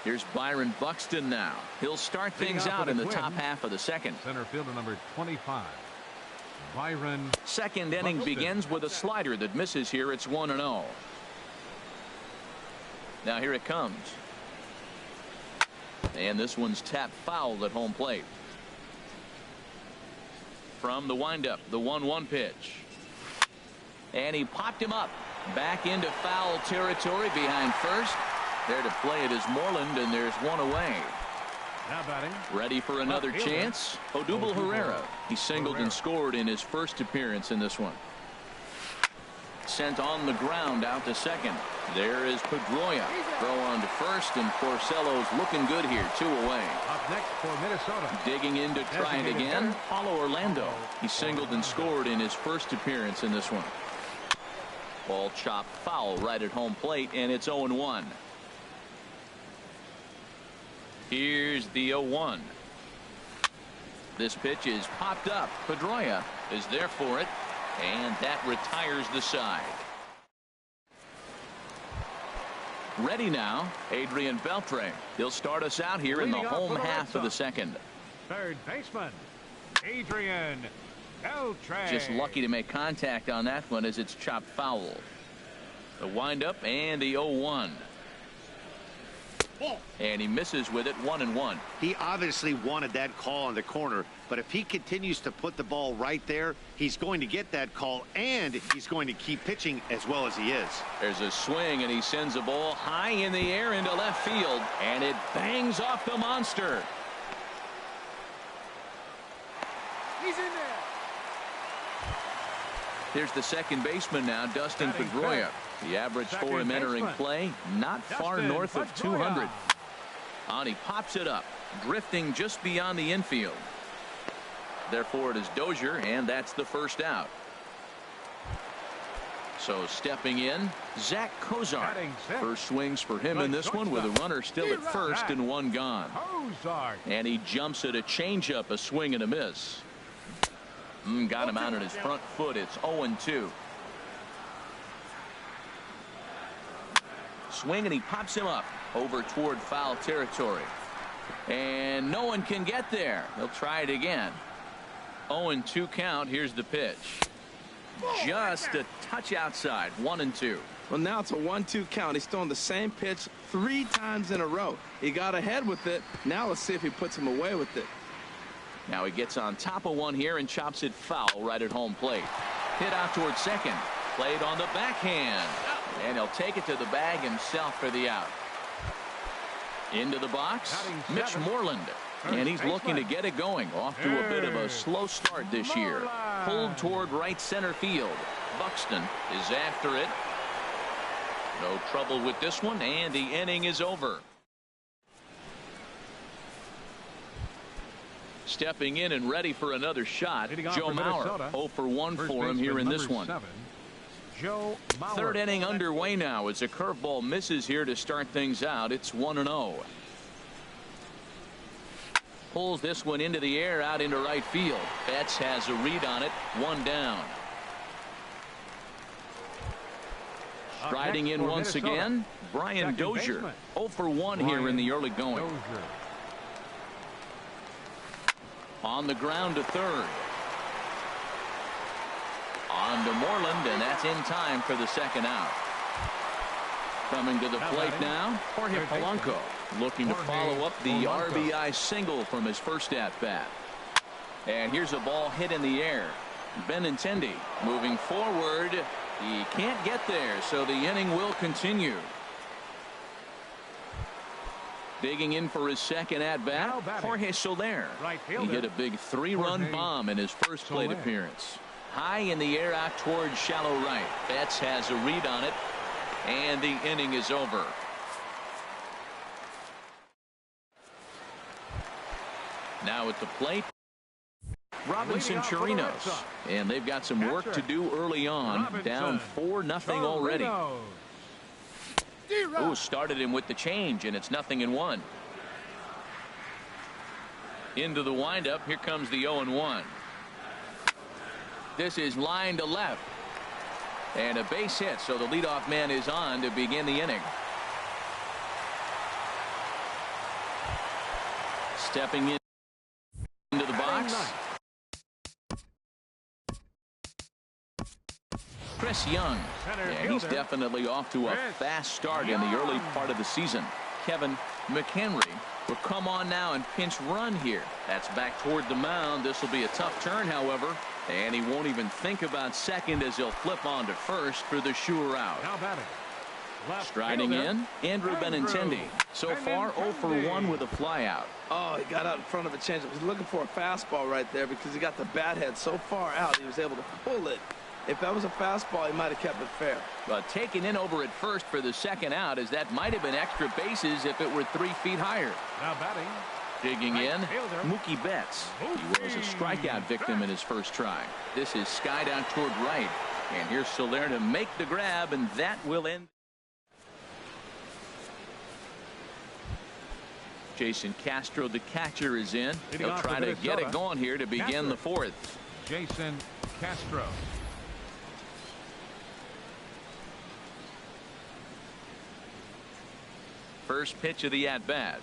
Here's Byron Buxton now. He'll start things out in the top half of the second. Center fielder number 25. Byron. Second inning begins with a slider that misses here. It's 1-0. Now here it comes. And this one's tapped foul at home plate. From the windup, the 1-1 pitch. And he popped him up. Back into foul territory behind first. There to play it is Moreland, and there's 1 away. Now batting. Ready for another chance. Odubel Herrera. He singled and scored in his first appearance in this one. Sent on the ground out to second. There is Pedroia. Throw on to first, and Porcello's looking good here. 2 away. Up next for Minnesota. Digging in to try it again. Paulo Orlando. He singled and scored in his first appearance in this one. Ball chopped foul right at home plate, and it's 0-1. Here's the 0-1. This pitch is popped up. Pedroia is there for it, and that retires the side. Ready now, Adrian Beltre. He'll start us out here in the home half of the second. Third baseman, Adrian Beltre. Just lucky to make contact on that one as it's chopped foul. The windup and the 0-1. And he misses with it. 1-1. He obviously wanted that call in the corner, but if he continues to put the ball right there, he's going to get that call, and he's going to keep pitching as well as he is. There's a swing, and he sends a ball high in the air into left field, and it bangs off the monster. He's in there. Here's the second baseman now, Dustin Pedroia. The average for him entering play, not far north of 200. And he pops it up, drifting just beyond the infield. Therefore, it is Dozier, and that's the first out. So stepping in, Zach Kozar. First swings for him in this one with a runner still at first and 1 gone. And he jumps at a changeup, a swing and a miss. Got him out on his front foot. It's 0-2. Swing, and he pops him up over toward foul territory. And no one can get there. He'll try it again. 0-2 count. Here's the pitch. Just a touch outside. 1-2. Well, now it's a 1-2 count. He's throwing the same pitch 3 times in a row. He got ahead with it. Now let's see if he puts him away with it. Now he gets on top of one here and chops it foul right at home plate. Hit out toward second. Played on the backhand. And he'll take it to the bag himself for the out. Into the box, Mitch Moreland. And he's looking to get it going. Off to a bit of a slow start this year. Pulled toward right center field. Buxton is after it. No trouble with this one, and the inning is over. Stepping in and ready for another shot, Joe Mauer. 0 for 1 for him here in this one. Third inning underway now as a curveball misses here to start things out. It's 1-0. Pulls this one into the air out into right field. Betts has a read on it. 1 down. Striding in once again, Brian Dozier. 0 for 1 here in the early going. On the ground to third. On to Moreland, and that's in time for the second out. Coming to the plate now, Jorge Polanco, looking to follow up the RBI single from his first at-bat. And here's a ball hit in the air. Benintendi moving forward. He can't get there, so the inning will continue. Digging in for his second at-bat, Jorge Soler. Right He fielder. hit a big 3-run bomb in his first plate appearance. High in the air out towards shallow right. Betts has a read on it, and the inning is over. Now at the plate, Robinson Chirinos, and they've got some work to do early on. Down 4-0 already. Oh, started him with the change, and it's 0-1. Into the windup. Here comes the 0-1. This is line to left, and a base hit, so the leadoff man is on to begin the inning. Stepping into the box, Chris Young, and he's definitely off to a fast start in the early part of the season. Kevin McHenry will come on now and pinch run here. That's back toward the mound. This will be a tough turn, however, and he won't even think about second as he'll flip on to first for the sure out. Striding in, Andrew Benintendi. So far 0 for 1 with a flyout. Oh, he got out in front of a changeup. He's looking for a fastball right there because he got the bat head so far out he was able to pull it. If that was a fastball, he might have kept it fair. But taken in over at first for the second out, as that might have been extra bases if it were 3 feet higher. Now batting. Digging in, Mookie Betts. He was a strikeout victim in his first try. This is skied out toward right. And here's Soler to make the grab, and that will end. Jason Castro, the catcher, is in. He'll try to get it going here to begin the fourth. Jason Castro. First pitch of the at-bat.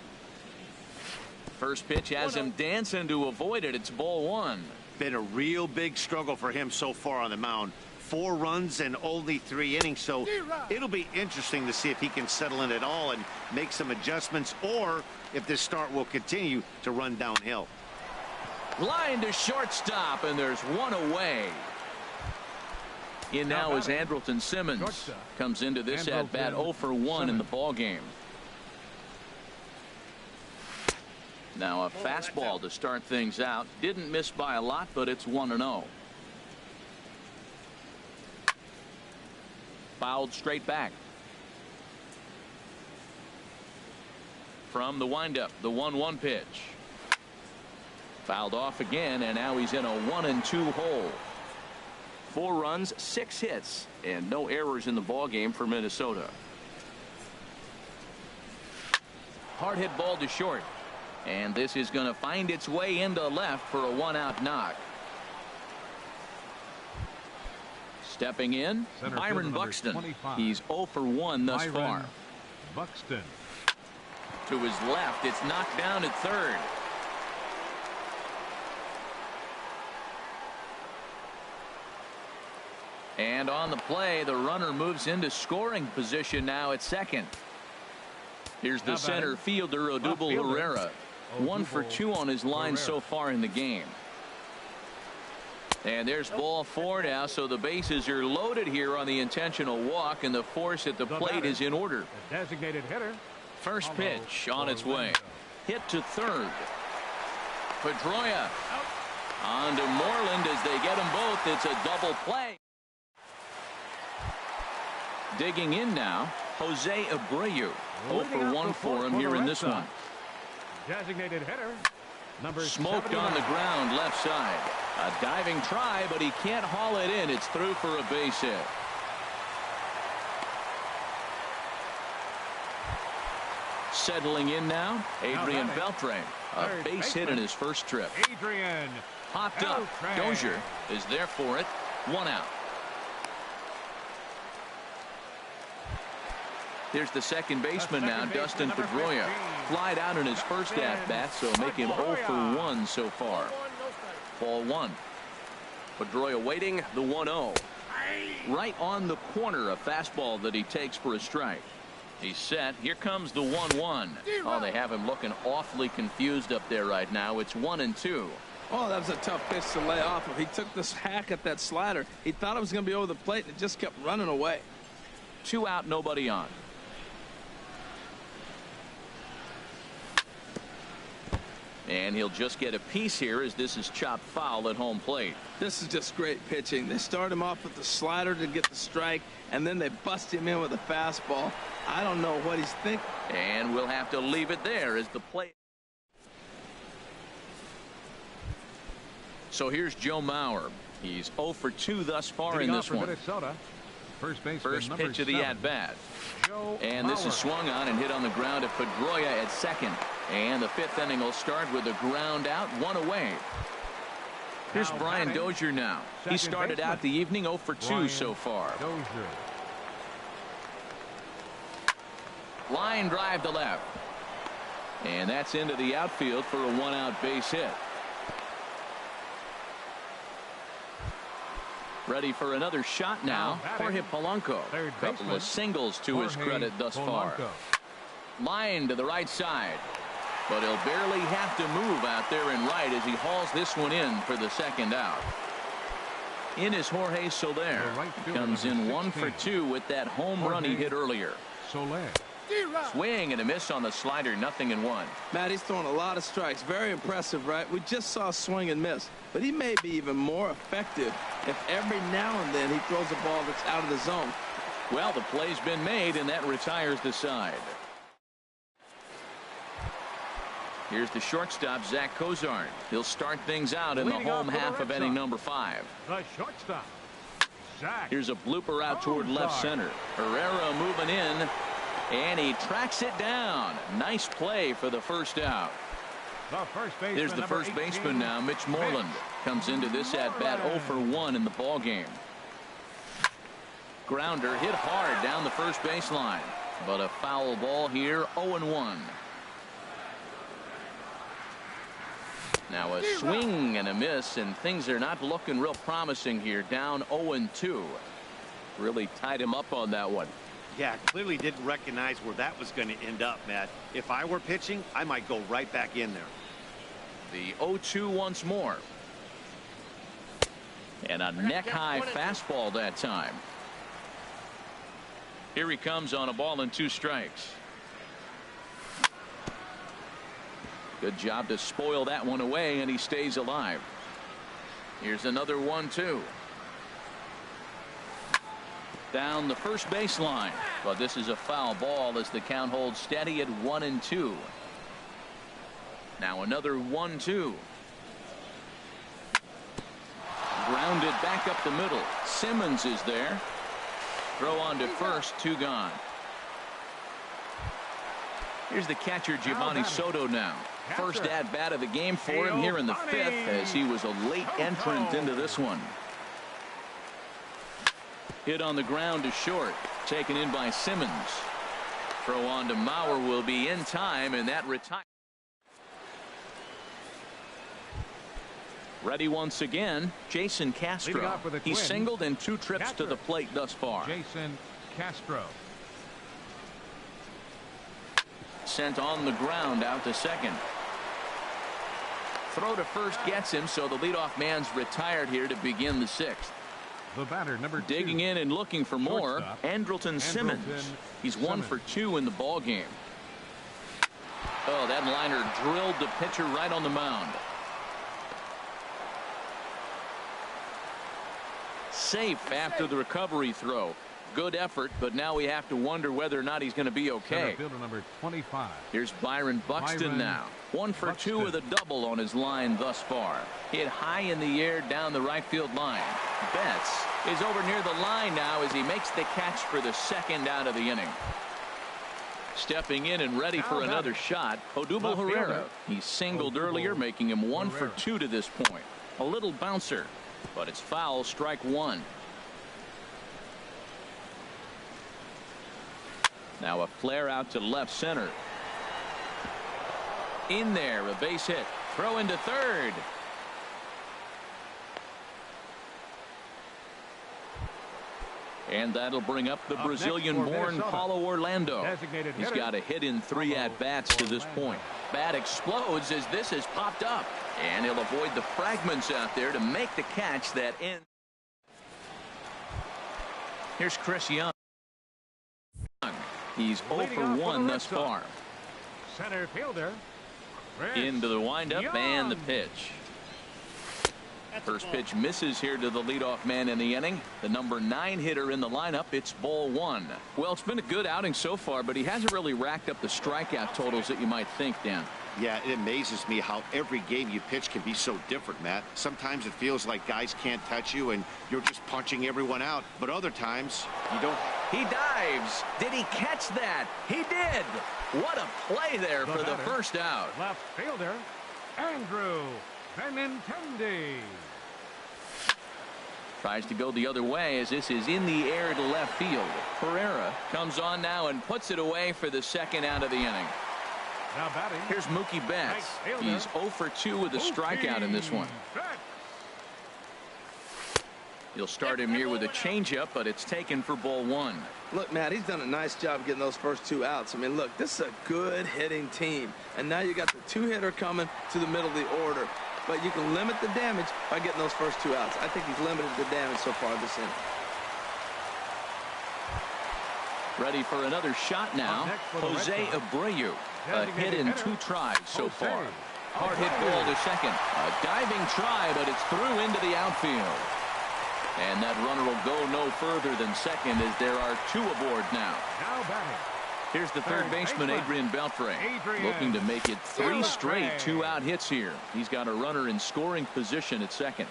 First pitch has him dancing to avoid it. It's ball 1. Been a real big struggle for him so far on the mound. 4 runs and only 3 innings, so it'll be interesting to see if he can settle in at all and make some adjustments, or if this start will continue to run downhill. Line to shortstop, and there's one away. In now is Andrelton Simmons. Comes into this at-bat 0 for 1 in the ball game. Now a fastball to start things out. Didn't miss by a lot, but it's 1-0. Fouled straight back. From the windup, the 1-1 pitch. Fouled off again, and now he's in a 1-2 hole. 4 runs, 6 hits, and no errors in the ball game for Minnesota. Hard hit ball to short. And this is going to find its way into left for a 1-out knock. Stepping in, Byron Buxton. 25. He's 0 for 1 thus far. Buxton. To his left, it's knocked down at third. And on the play, the runner moves into scoring position now at second. Here's the center fielder, Odubel Herrera. 1 for 2 on his line so far in the game. And there's ball 4 now, so the bases are loaded here on the intentional walk, and the force at the plate is in order. The designated hitter. First pitch on its way. Hit to third. Pedroia on to Moreland as they get them both. It's a double play. Digging in now, Jose Abreu. 0 for 1 for him here in this one. Designated hitter. Number Smoked 79. on the ground left side. A diving try, but he can't haul it in. It's through for a base hit. Settling in now, Adrian Beltre. A base hit in his first trip. Adrian. Popped up. Dozier is there for it. 1 out. Here's the second baseman now, Dustin Pedroia. Flied out in his first at-bat, so make him 0 for 1 so far. Ball 1. Pedroia waiting, the 1-0. Right on the corner, a fastball that he takes for a strike. He's set. Here comes the 1-1. Oh, they have him looking awfully confused up there right now. It's 1-2. Oh, that was a tough pitch to lay off of. He took this hack at that slider. He thought it was going to be over the plate, and it just kept running away. 2 out, nobody on. And he'll just get a piece here as this is chopped foul at home plate. This is just great pitching. They start him off with the slider to get the strike, and then they bust him in with a fastball. I don't know what he's thinking. And we'll have to leave it there as the play. So here's Joe Mauer. He's 0 for 2 thus far in this one. Minnesota. First pitch of the at-bat. And this is swung on and hit on the ground to Pedroia at second. And the 5th inning will start with a ground out, 1 away. Here's Brian Dozier now. He started out the evening 0 for 2 so far. Line drive to left. And that's into the outfield for a 1-out base hit. Ready for another shot now. Jorge Polanco. Couple of singles to his credit thus far. Line to the right side. But he'll barely have to move out there in right as he hauls this one in for the 2nd out. In is Jorge Soler. Comes in 1 for 2 with that home run he hit earlier. Swing and a miss on the slider, 0-1. Matt, he's throwing a lot of strikes. Very impressive, right? We just saw swing and miss. But he may be even more effective if every now and then he throws a ball that's out of the zone. Well, the play's been made, and that retires the side. Here's the shortstop, Zach Cozart. He'll start things out in the home half of inning number 5. The shortstop, Zach. Here's a blooper out toward left center. Herrera moving in, and he tracks it down. Nice play for the 1st out. Here's the first baseman now, Mitch Moreland. Comes into this at-bat 0 for 1 in the ball game. Grounder hit hard down the first baseline. But a foul ball here, 0-1. Now a swing and a miss, and things are not looking real promising here. Down 0-2. Really tied him up on that one. Yeah, clearly didn't recognize where that was going to end up, Matt. If I were pitching, I might go right back in there. The 0-2 once more. And a neck-high fastball that time. Here he comes on a ball and 2 strikes. Good job to spoil that one away, and he stays alive. Here's another 1-2. Down the first baseline, but this is a foul ball as the count holds steady at 1-2. Now another 1-2. Grounded back up the middle. Simmons is there. Throw on to first, 2 gone. Here's the catcher, Giovanni Soto now. First at-bat of the game for him here in the 5th, as he was a late entrant into this one. Hit on the ground to short. Taken in by Simmons. Throw on to Mauer will be in time, and that retires. Ready once again, Jason Castro. He's singled in 2 trips to the plate thus far. Jason Castro. Sent on the ground out to second. Throw to first gets him, so the leadoff man's retired here to begin the 6th. The batter, number 2. Digging in and looking for more, Andrelton Simmons. He's 1 for 2 in the ball game. Oh, that liner drilled the pitcher right on the mound. Safe after the recovery throw. Good effort, but now we have to wonder whether or not he's going to be okay. Fielder number 25. Here's Byron Buxton now. 1 for 2 with a double on his line thus far. Hit high in the air down the right field line. Betts is over near the line now as he makes the catch for the 2nd out of the inning. Stepping in and ready for another shot, Odubel Herrera. He singled earlier, making him 1 for 2 to this point. A little bouncer, but it's foul, strike 1. Now a flare out to left center. In there, a base hit. Throw into third. And that'll bring up the Brazilian-born Paulo Orlando. He's got a hit in 3 at-bats to this point. Bat explodes as this has popped up. And he'll avoid the fragments out there to make the catch that ends. Here's Chris Young. He's 0 for 1 thus far. Center fielder, Into the windup and the pitch. First pitch misses here to the leadoff man in the inning. The number 9 hitter in the lineup. It's ball 1. Well, it's been a good outing so far, but he hasn't really racked up the strikeout totals that you might think, Dan. Yeah, it amazes me how every game you pitch can be so different, Matt. Sometimes it feels like guys can't touch you and you're just punching everyone out. But other times, you don't. He dives. Did he catch that? He did. What a play there for the first out. Left fielder, Andrew Benintendi. Tries to go the other way as this is in the air to left field. Pereira comes on now and puts it away for the second out of the inning. Now batting. Here's Mookie Betts. He's 0 for 2 with a strikeout in this one. You'll start him here with a changeup, but it's taken for ball 1. Look, Matt, he's done a nice job getting those first 2 outs. I mean, look, this is a good hitting team. And now you got the 2-hitter coming to the middle of the order. But you can limit the damage by getting those first 2 outs. I think he's limited the damage so far this inning. Ready for another shot now. Jose Abreu. A hit in 2 tries so far. Hard hit ball to second. A diving try, but it's through into the outfield. And that runner will go no further than second as there are 2 aboard now. Now batting. Here's the third baseman, Adrian Beltre, looking to make it 3 straight 2-out hits here. He's got a runner in scoring position at second.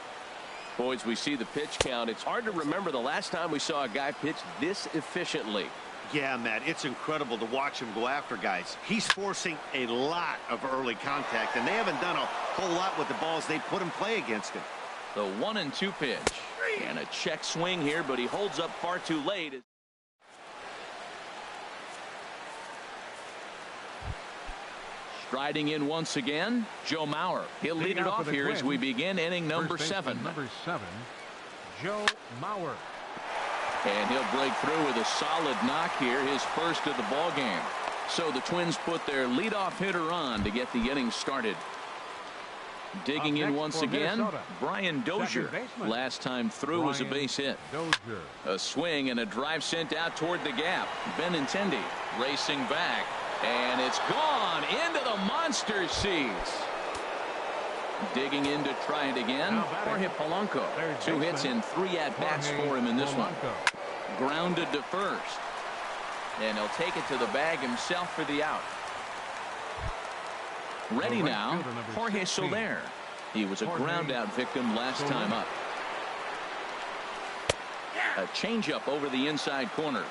Boys, we see the pitch count. It's hard to remember the last time we saw a guy pitch this efficiently. Yeah, Matt, it's incredible to watch him go after guys. He's forcing a lot of early contact, and they haven't done a whole lot with the balls they put in play against him. The 1-2 pitch. And a check swing here, but he holds up far too late. Striding in once again, Joe Mauer. He'll lead it off here as we begin inning number 7. Number 7, Joe Mauer. And he'll break through with a solid knock here, his first of the ball game. So the Twins put their leadoff hitter on to get the inning started. Digging in once again, Brian Dozier. Last time through was a base hit. A swing and a drive sent out toward the gap. Benintendi racing back. And it's gone into the monster seats. Digging in to try it again. Jorge Polanco. 2 hits and 3 at-bats for him in this one. Grounded to first. And he'll take it to the bag himself for the out. Ready now, Jorge Soler. He was a ground-out victim last time up. A changeup over the inside corner.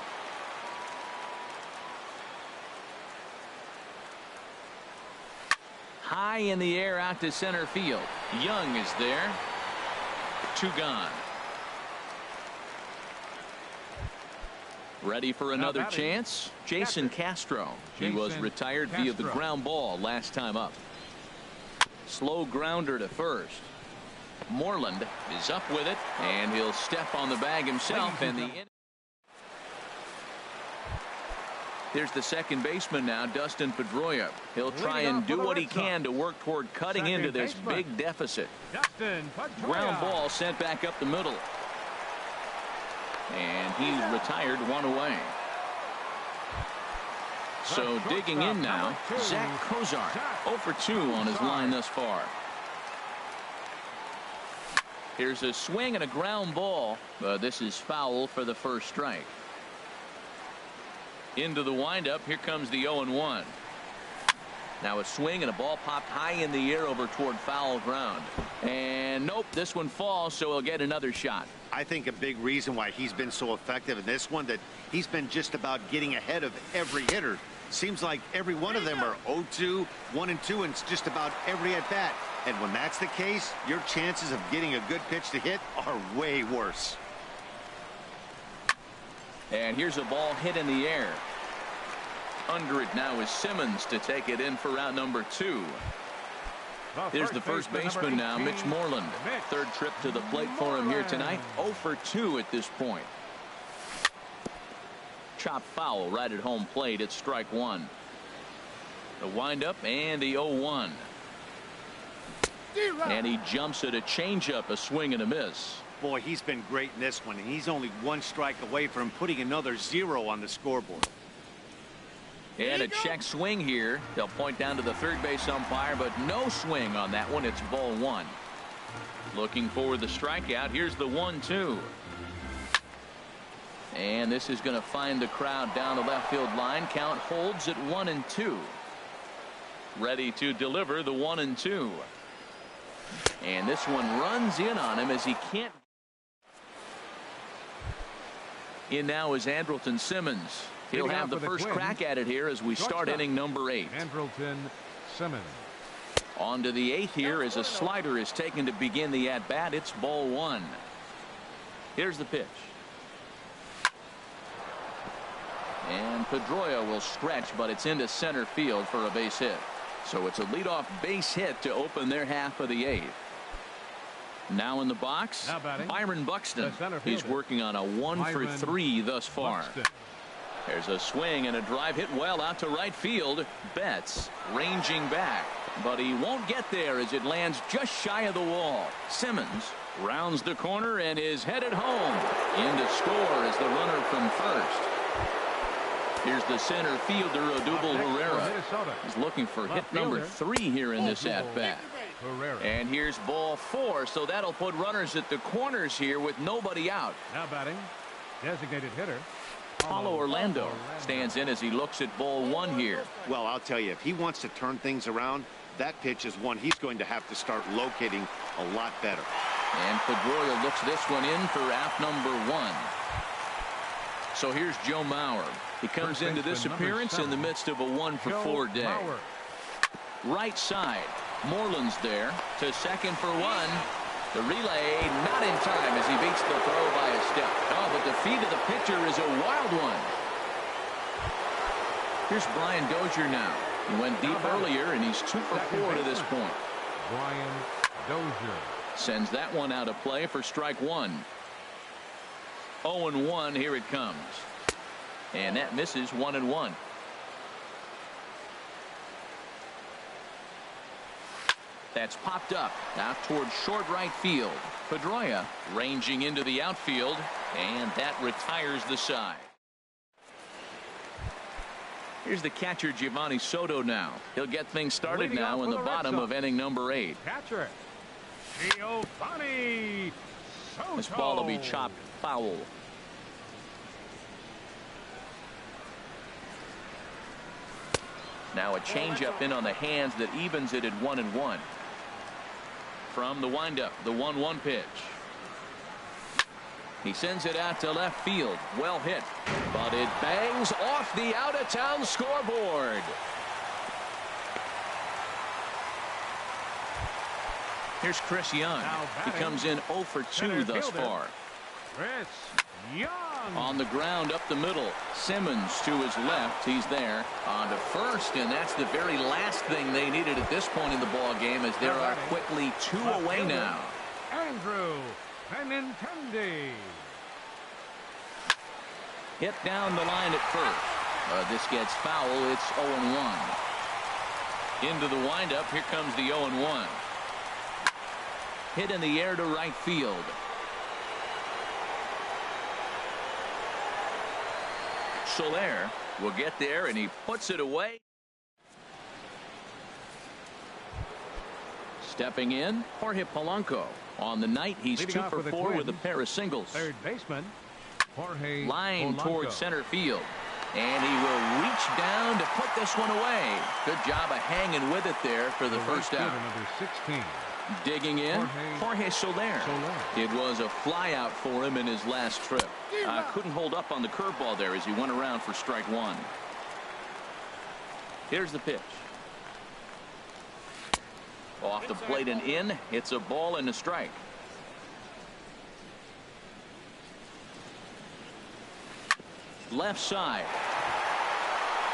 High in the air out to center field. Young is there. 2 gone. Ready for another chance? Jason Castro. He was retired via the ground ball last time up. Slow grounder to first. Moreland is up with it, and he'll step on the bag himself. And there's the second baseman now, Dustin Pedroia. He'll try and do what he can to work toward cutting into this big deficit. Ground ball sent back up the middle. And he's retired 1 away. So digging in now, Zach Cozart. 0 for 2 on his line thus far. Here's a swing and a ground ball. This is foul for the first strike. Into the windup. Here comes the 0-1. Now a swing and a ball popped high in the air over toward foul ground. And nope, this one falls, so he'll get another shot. I think a big reason why he's been so effective in this one, that he's been just about getting ahead of every hitter. Seems like every one of them are 0-2, 1-2, and it's just about every at bat. And when that's the case, your chances of getting a good pitch to hit are way worse. And here's a ball hit in the air. Under it now is Simmons to take it in for out number 2. Here's the first baseman now, Mitch Moreland. Third trip to the plate for him here tonight. 0 for 2 at this point. Chopped foul right at home plate. It's strike 1. The windup and the 0-1. And he jumps at a changeup, a swing and a miss. Boy, he's been great in this one, and he's only 1 strike away from putting another 0 on the scoreboard. And a check swing here. They'll point down to the third base umpire, but no swing on that one. It's ball one. Looking for the strikeout. Here's the 1-2. And this is going to find the crowd down the left field line. Count holds at 1-2. Ready to deliver the 1-2. And this one runs in on him as he can't. In now is Andrelton Simmons. He'll have the first crack at it here as we start inning number 8. Andrelton Simmons. On to the 8th here as a slider is taken to begin the at-bat. It's ball one. Here's the pitch. And Pedroia will stretch, but it's into center field for a base hit. So it's a leadoff base hit to open their half of the 8th. Now in the box, Byron Buxton. He's working on a 1-for-3 thus far. Buxton. There's a swing and a drive hit well out to right field. Betts ranging back, but he won't get there as it lands just shy of the wall. Simmons rounds the corner and is headed home. In to score is the runner from first. Here's the center fielder, Odubel Herrera. He's looking for hit number 3 here in this at-bat. And here's ball 4, so that'll put runners at the corners here with nobody out. Now batting, designated hitter. Paulo Orlando stands in as he looks at ball 1 here. Well, I'll tell you, if he wants to turn things around, that pitch is one he's going to have to start locating a lot better. And Pedroia looks this one in for out number 1. So here's Joe Mauer. He comes into this appearance in the midst of a 1-for-4 day. Right side. Moreland's there to second for 1. The relay not in time as he beats the throw by a step. Oh, but the feed of the pitcher is a wild one. Here's Brian Dozier now. He went deep earlier and he's 2-for-4 to this point. Brian Dozier sends that one out of play for strike 1. 0-1. Here it comes. And that misses 1-1. That's popped up out towards short right field. Pedroia ranging into the outfield, and that retires the side. Here's the catcher, Giovanni Soto now. He'll get things started now in the bottom of inning number 8. Catcher Giovanni Soto. This ball will be chopped foul. Now a changeup in on the hands that evens it at 1-1. From the windup, the 1-1 pitch. He sends it out to left field. Well hit, but it bangs off the out-of-town scoreboard. Here's Chris Young. He comes in 0-for-2 thus far. Chris Young. On the ground up the middle. Simmons to his left. He's there on to first, and that's the very last thing they needed at this point in the ball game, as there are quickly 2 away now. Andrew Benintendi. Hit down the line at first. This gets foul. It's 0-1. Into the windup. Here comes the 0-1. Hit in the air to right field. Soler will get there, and he puts it away. Stepping in, Jorge Polanco. On the night, he's 2-for-4 with a pair of singles. Third baseman, Jorge Line Polanco. towards center field. And he will reach down to put this one away. Good job of hanging with it there for the first out. Number 16. Digging in, Jorge Soler. It was a fly out for him in his last trip. Couldn't hold up on the curveball there as he went around for strike 1. Here's the pitch. Off the plate and in. It's a ball and a strike. Left side.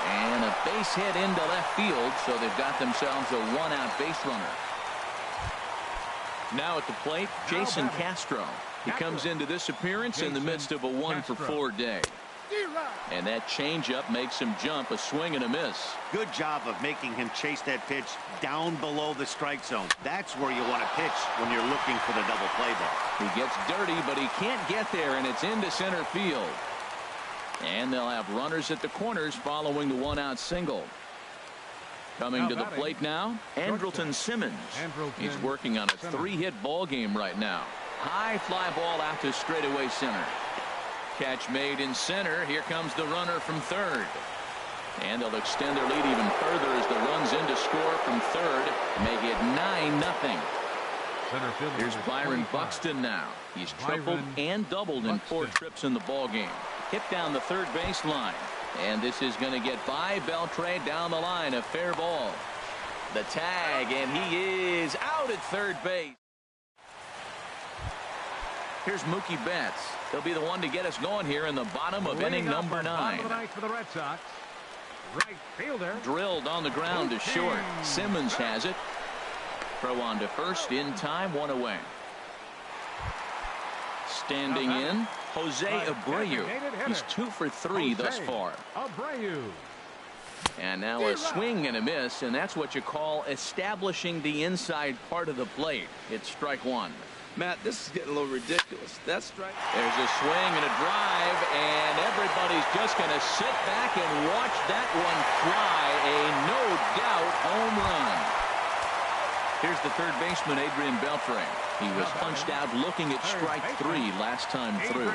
And a base hit into left field, so they've got themselves a 1-out base runner. Now at the plate, Jason Castro. He comes into this appearance in the midst of a 1-for-4 day. And that changeup makes him jump, a swing and a miss. Good job of making him chase that pitch down below the strike zone. That's where you want to pitch when you're looking for the double play ball. He gets dirty, but he can't get there, and it's into center field. And they'll have runners at the corners following the one-out single. Coming to the plate now, Andrelton Simmons. He's working on a three-hit ball game right now. High fly ball out to straightaway center. Catch made in center. Here comes the runner from third. And they'll extend their lead even further as the runs in to score from third. Make it 9-0. Here's Byron Buxton now. He's tripled and doubled in 4 trips in the ball game. Hit down the third baseline. And this is going to get by Beltre down the line. A fair ball. The tag, and he is out at third base. Here's Mookie Betts. He'll be the one to get us going here in the bottom of inning number 9. For the Red Sox. Right fielder. Drilled on the ground to short. Simmons has it. Throw on to first in time, 1 away. Standing in, Jose Abreu. He's 2 for 3 thus far. Abreu. And now a swing and a miss, and that's what you call establishing the inside part of the plate. It's strike 1. Matt, this is getting a little ridiculous. That's strike. There's a swing and a drive, and everybody's just going to sit back and watch that one fly. A no-doubt home run. Here's the third baseman, Adrian Beltre. He was punched out looking at strike 3 last time through.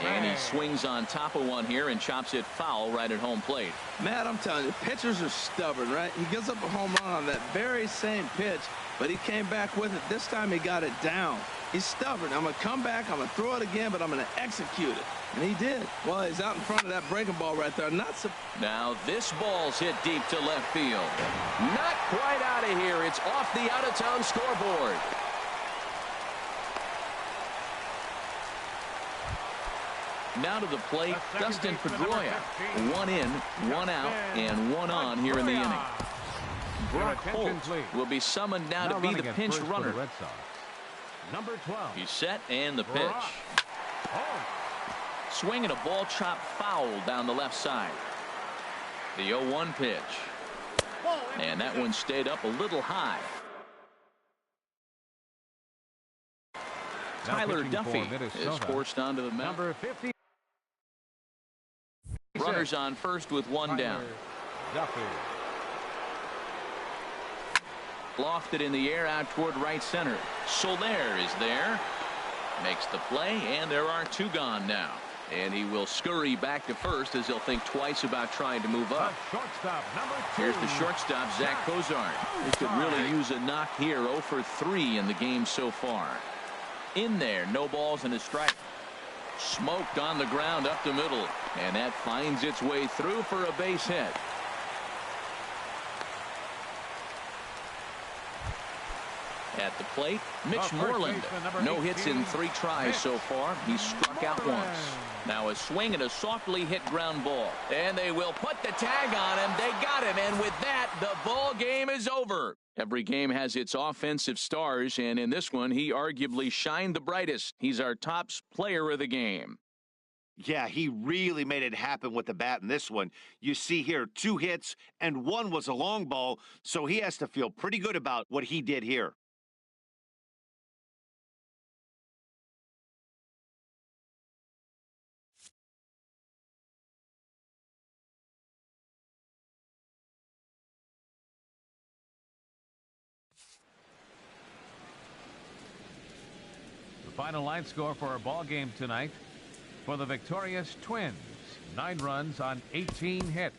And he swings on top of one here and chops it foul right at home plate. Matt, I'm telling you, pitchers are stubborn, right? He gives up a home run on that very same pitch, but he came back with it. This time he got it down. He's stubborn. I'm going to come back, I'm going to throw it again, but I'm going to execute it. And he did. Well, he's out in front of that breaking ball right there. Now this ball's hit deep to left field. Not quite out of here. It's off the out-of-town scoreboard. Now to the plate, Dustin Pedroia. 1 in, 1 out, and 1 on here in the inning. Brock Holt will be summoned now to be the pinch runner. Number 12. He's set, and the pitch. Swinging a ball chopped foul down the left side. The 0-1 pitch. And that one stayed up a little high. Tyler Duffy is forced onto the mound. Number 50. Runners on first with 1 down. Duffy. Lofted in the air out toward right center. Soler is there. Makes the play, and there are 2 gone now. And he will scurry back to first as he'll think twice about trying to move up. Here's the shortstop, Zach Cozart. He could really use a knock here. 0 for 3 in the game so far. In there, no balls and a strike. Smoked on the ground up the middle, and that finds its way through for a base hit. At the plate, Mitch Moreland. No hits in 3 tries so far. He's struck out once. Now a swing and a softly hit ground ball. And they will put the tag on him. They got him. And with that, the ball game is over. Every game has its offensive stars. And in this one, he arguably shined the brightest. He's our top player of the game. Yeah, he really made it happen with the bat in this one. You see here, 2 hits, and 1 was a long ball. So he has to feel pretty good about what he did here. Final line score for our ball game tonight. For the victorious Twins, 9 runs on 18 hits.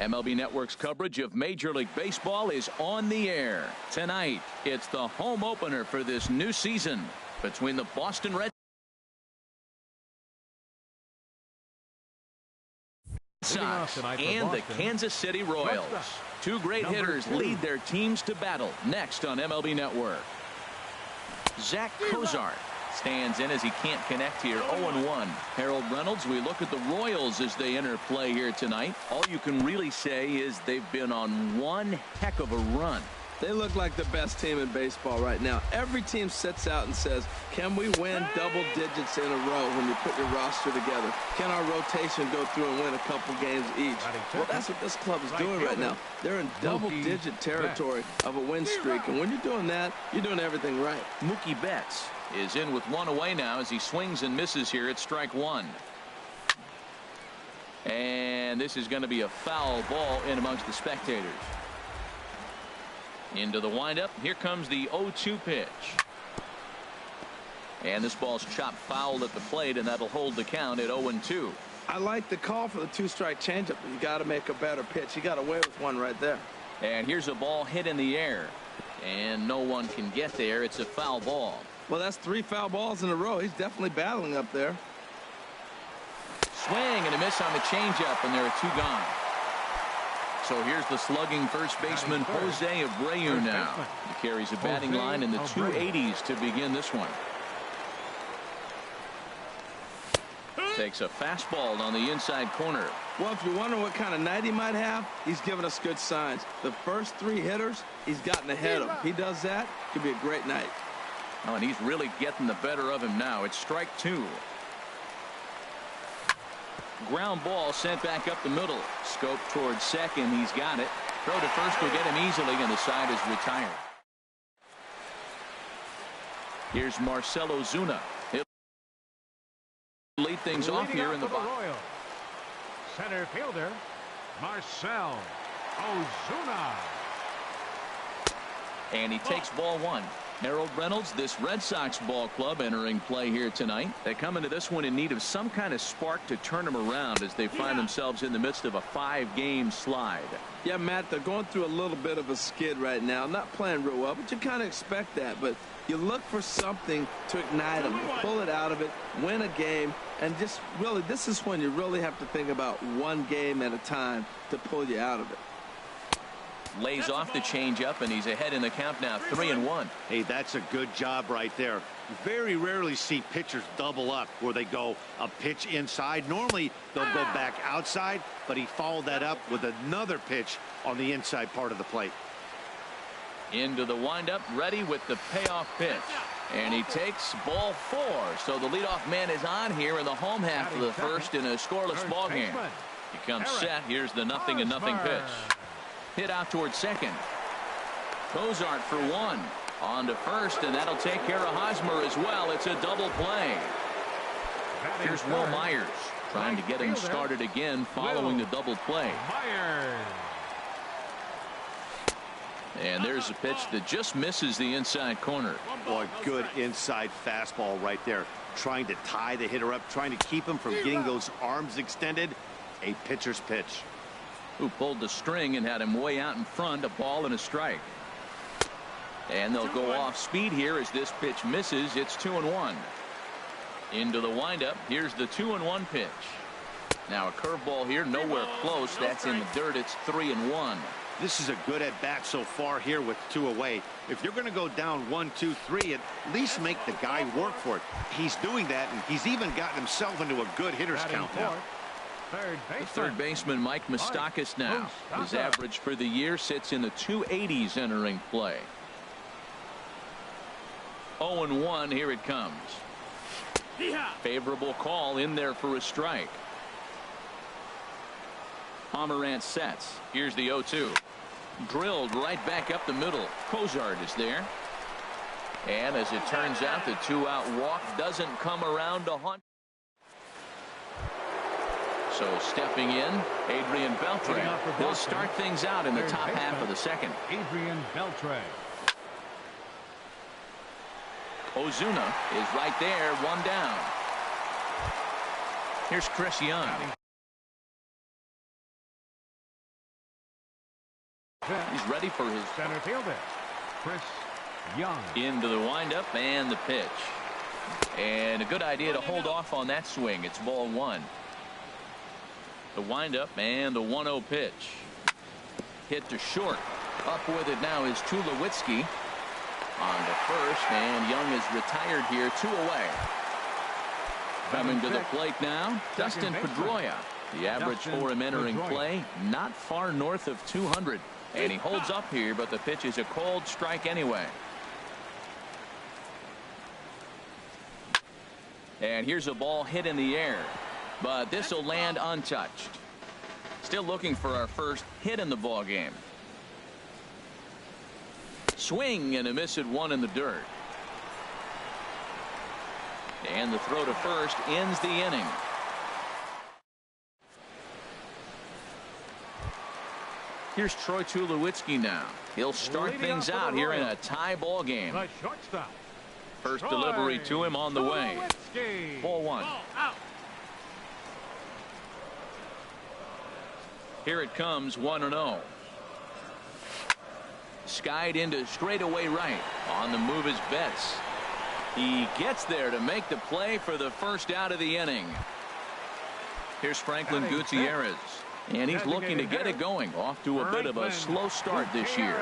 MLB Network's coverage of Major League Baseball is on the air. Tonight, it's the home opener for this new season between the Boston Red Sox and the Kansas City Royals. Two great hitters lead their teams to battle next on MLB Network. Zach Cozart stands in as he can't connect here. 0-1. Harold Reynolds, we look at the Royals as they enter play here tonight. All you can really say is they've been on one heck of a run. They look like the best team in baseball right now. Every team sits out and says, can we win double digits in a row when you put your roster together? Can our rotation go through and win a couple games each? Well, that's what this club is doing right now. They're in double-digit territory of a win streak. And when you're doing that, you're doing everything right. Mookie Betts is in with one away now as he swings and misses here at strike one. And this is going to be a foul ball in amongst the spectators. Into the windup. Here comes the 0-2 pitch. And this ball's chopped foul at the plate, and that'll hold the count at 0-2. I like the call for the two-strike changeup, but you got to make a better pitch. You got away with one right there. And here's a ball hit in the air, and no one can get there. It's a foul ball. Well, that's 3 foul balls in a row. He's definitely battling up there. Swing and a miss on the changeup, and there are 2 gone. So here's the slugging first baseman Jose Abreu now. He carries a batting line in the 280s to begin this one. Takes a fastball on the inside corner. Well, if you're wondering what kind of night he might have, he's given us good signs. The first 3 hitters, he's gotten ahead of them. He does that, could be a great night. Oh, and he's really getting the better of him now. It's strike 2. Ground ball sent back up the middle. Scope towards second. He's got it. Throw to first will get him easily, and the side is retired. Here's Marcell Ozuna. He'll lead things off here in the box. Center fielder Marcell Ozuna. And he takes ball 1. Harold Reynolds, this Red Sox ball club entering play here tonight. They come into this one in need of some kind of spark to turn them around as they find themselves in the midst of a 5-game slide. Yeah, Matt, they're going through a little bit of a skid right now. Not playing real well, but you kind of expect that. But you look for something to ignite them, to pull it out of it, win a game, and just really, this is when you really have to think about one game at a time to pull you out of it. Lays off the changeup, and he's ahead in the count now, 3-1. Hey, that's a good job right there. Very rarely see pitchers double up where they go a pitch inside. Normally they'll go back outside, but he followed that up with another pitch on the inside part of the plate. Into the windup, ready with the payoff pitch. And he takes ball 4. So the leadoff man is on here in the home half of the first in a scoreless ball game. He comes set. Here's the 0-0 pitch. Hit out towards second. Cozart for 1. On to first, and that'll take care of Hosmer as well. It's a double play. Here's Will Myers trying to get him started again following the double play. And there's a pitch that just misses the inside corner. Boy, good inside fastball right there. Trying to tie the hitter up, trying to keep him from getting those arms extended. A pitcher's pitch. Who pulled the string and had him way out in front, a ball and a strike. And they'll go off speed here as this pitch misses. It's 2-1. Into the windup. Here's the 2-1 pitch. Now a curveball here, nowhere close. That's in the dirt. It's 3-1. This is a good at bat so far here with 2 away. If you're going to go down 1, 2, 3, at least make the guy work for it. He's doing that, and he's even gotten himself into a good hitter's count now. The third baseman Mike Moustakas now. His average for the year sits in the 280s entering play. 0-1. Here it comes. Favorable call in there for a strike. Pomerantz sets. Here's the 0-2. Drilled right back up the middle. Cozart is there. And as it turns out, the 2-out walk doesn't come around to haunt. So stepping in, Adrian Beltre. He'll start things out in the top half of the second. Adrian Beltre. Ozuna is right there, 1 down. Here's Chris Young. He's ready for his center fielder, Chris Young. Into the windup and the pitch. And a good idea to hold off on that swing. It's ball one. The windup and the 1-0 pitch. Hit to short. Up with it now is Tulowitzki. On to first, and Young is retired here, 2 away. Coming to the plate now, Dustin Pedroia. The average for him entering play, not far north of 200. And he holds up here, but the pitch is a cold strike anyway. And here's a ball hit in the air, but this will land untouched. Still looking for our first hit in the ball game. Swing and a miss at one in the dirt. And the throw to first ends the inning. Here's Troy Tulowitzki now. He'll start things out here in a tie ball game. The shortstop. First delivery to him on the way. Ball one. Here it comes, 1-0. Skied into straightaway right. On the move is Betts. He gets there to make the play for the first out of the inning. Here's Franklin Gutierrez. And he's looking to get it going. Off to a bit of a slow start this year.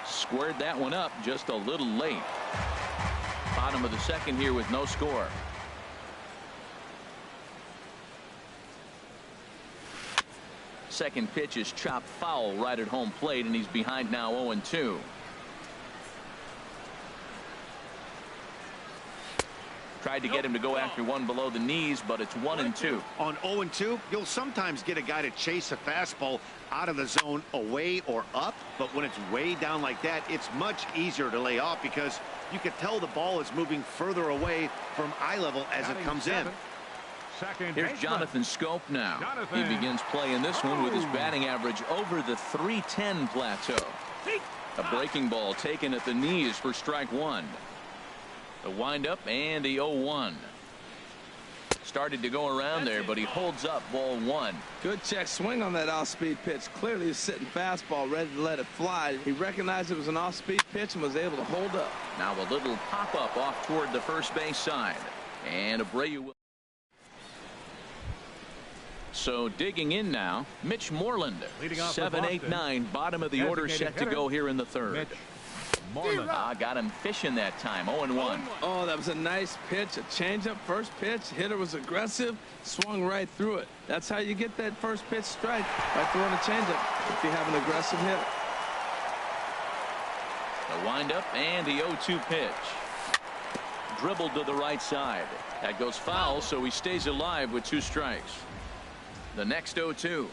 Squared that one up just a little late. Bottom of the second here with no score. Second pitch is chopped foul right at home plate, and he's behind now 0-2. Tried to get him to go after one below the knees, but it's 1-2. On 0-2, you'll sometimes get a guy to chase a fastball out of the zone away or up, but when it's way down like that, it's much easier to lay off because you can tell the ball is moving further away from eye level as it comes in. Here's Jonathan Schoop now. He begins playing this one with his batting average over the 310 plateau. A breaking ball taken at the knees for strike one. The windup and the 0-1. Started to go around there, but he holds up ball one. Good check swing on that off-speed pitch. Clearly a sitting fastball ready to let it fly. He recognized it was an off-speed pitch and was able to hold up. Now a little pop-up off toward the first base side. And Abreu will. So digging in now, Mitch Moreland. 7, 8, 9, bottom of the order set to go here in the third. Got him fishing that time. 0-1. Oh, that was a nice pitch. A changeup first pitch. Hitter was aggressive. Swung right through it. That's how you get that first pitch strike, by throwing a changeup if you have an aggressive hitter. The windup and the 0-2 pitch. Dribbled to the right side. That goes foul, so he stays alive with 2 strikes. The next 0-2.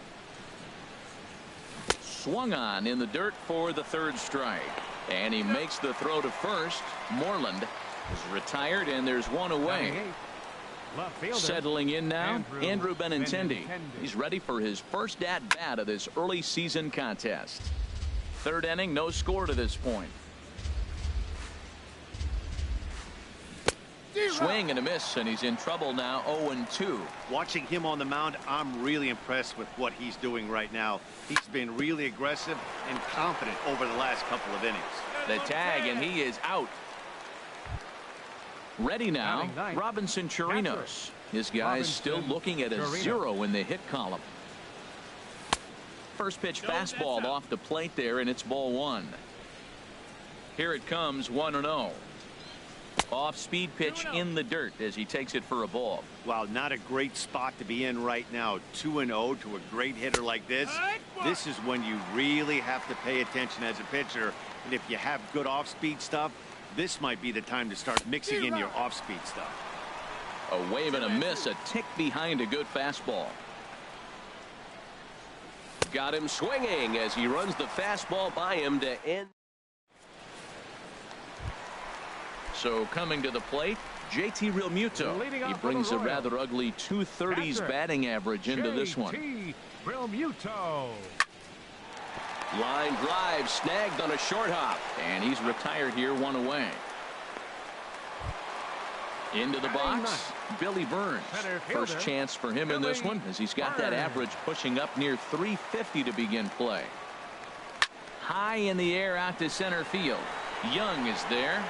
Swung on in the dirt for the third strike. And he makes the throw to first. Moreland is retired, and there's one away. Settling in now, Andrew Benintendi. He's ready for his first at-bat of this early season contest. Third inning, no score to this point. Swing and a miss, and he's in trouble now. 0-2. Watching him on the mound, I'm really impressed with what he's doing right now. He's been really aggressive and confident over the last couple of innings. The tag, and he is out. Ready now, Robinson Chirinos. This guy's still looking at a 0 in the hit column. First pitch fastball off the plate there, and it's ball one. Here it comes, 1-0. Off-speed pitch in the dirt as he takes it for a ball. Wow, not a great spot to be in right now. 2-0 to a great hitter like this. This is when you really have to pay attention as a pitcher. And if you have good off-speed stuff, this might be the time to start mixing in your off-speed stuff. A wave and a miss, a tick behind a good fastball. Got him swinging as he runs the fastball by him to end. So coming to the plate, JT Realmuto. He brings a rather ugly 230s batting average into this one. JT Realmuto. Line drive snagged on a short hop, and he's retired here, one away. Into the box, Billy Burns. First chance for him in this one, as he's got that average pushing up near 350 to begin play. High in the air out to center field. Young is there.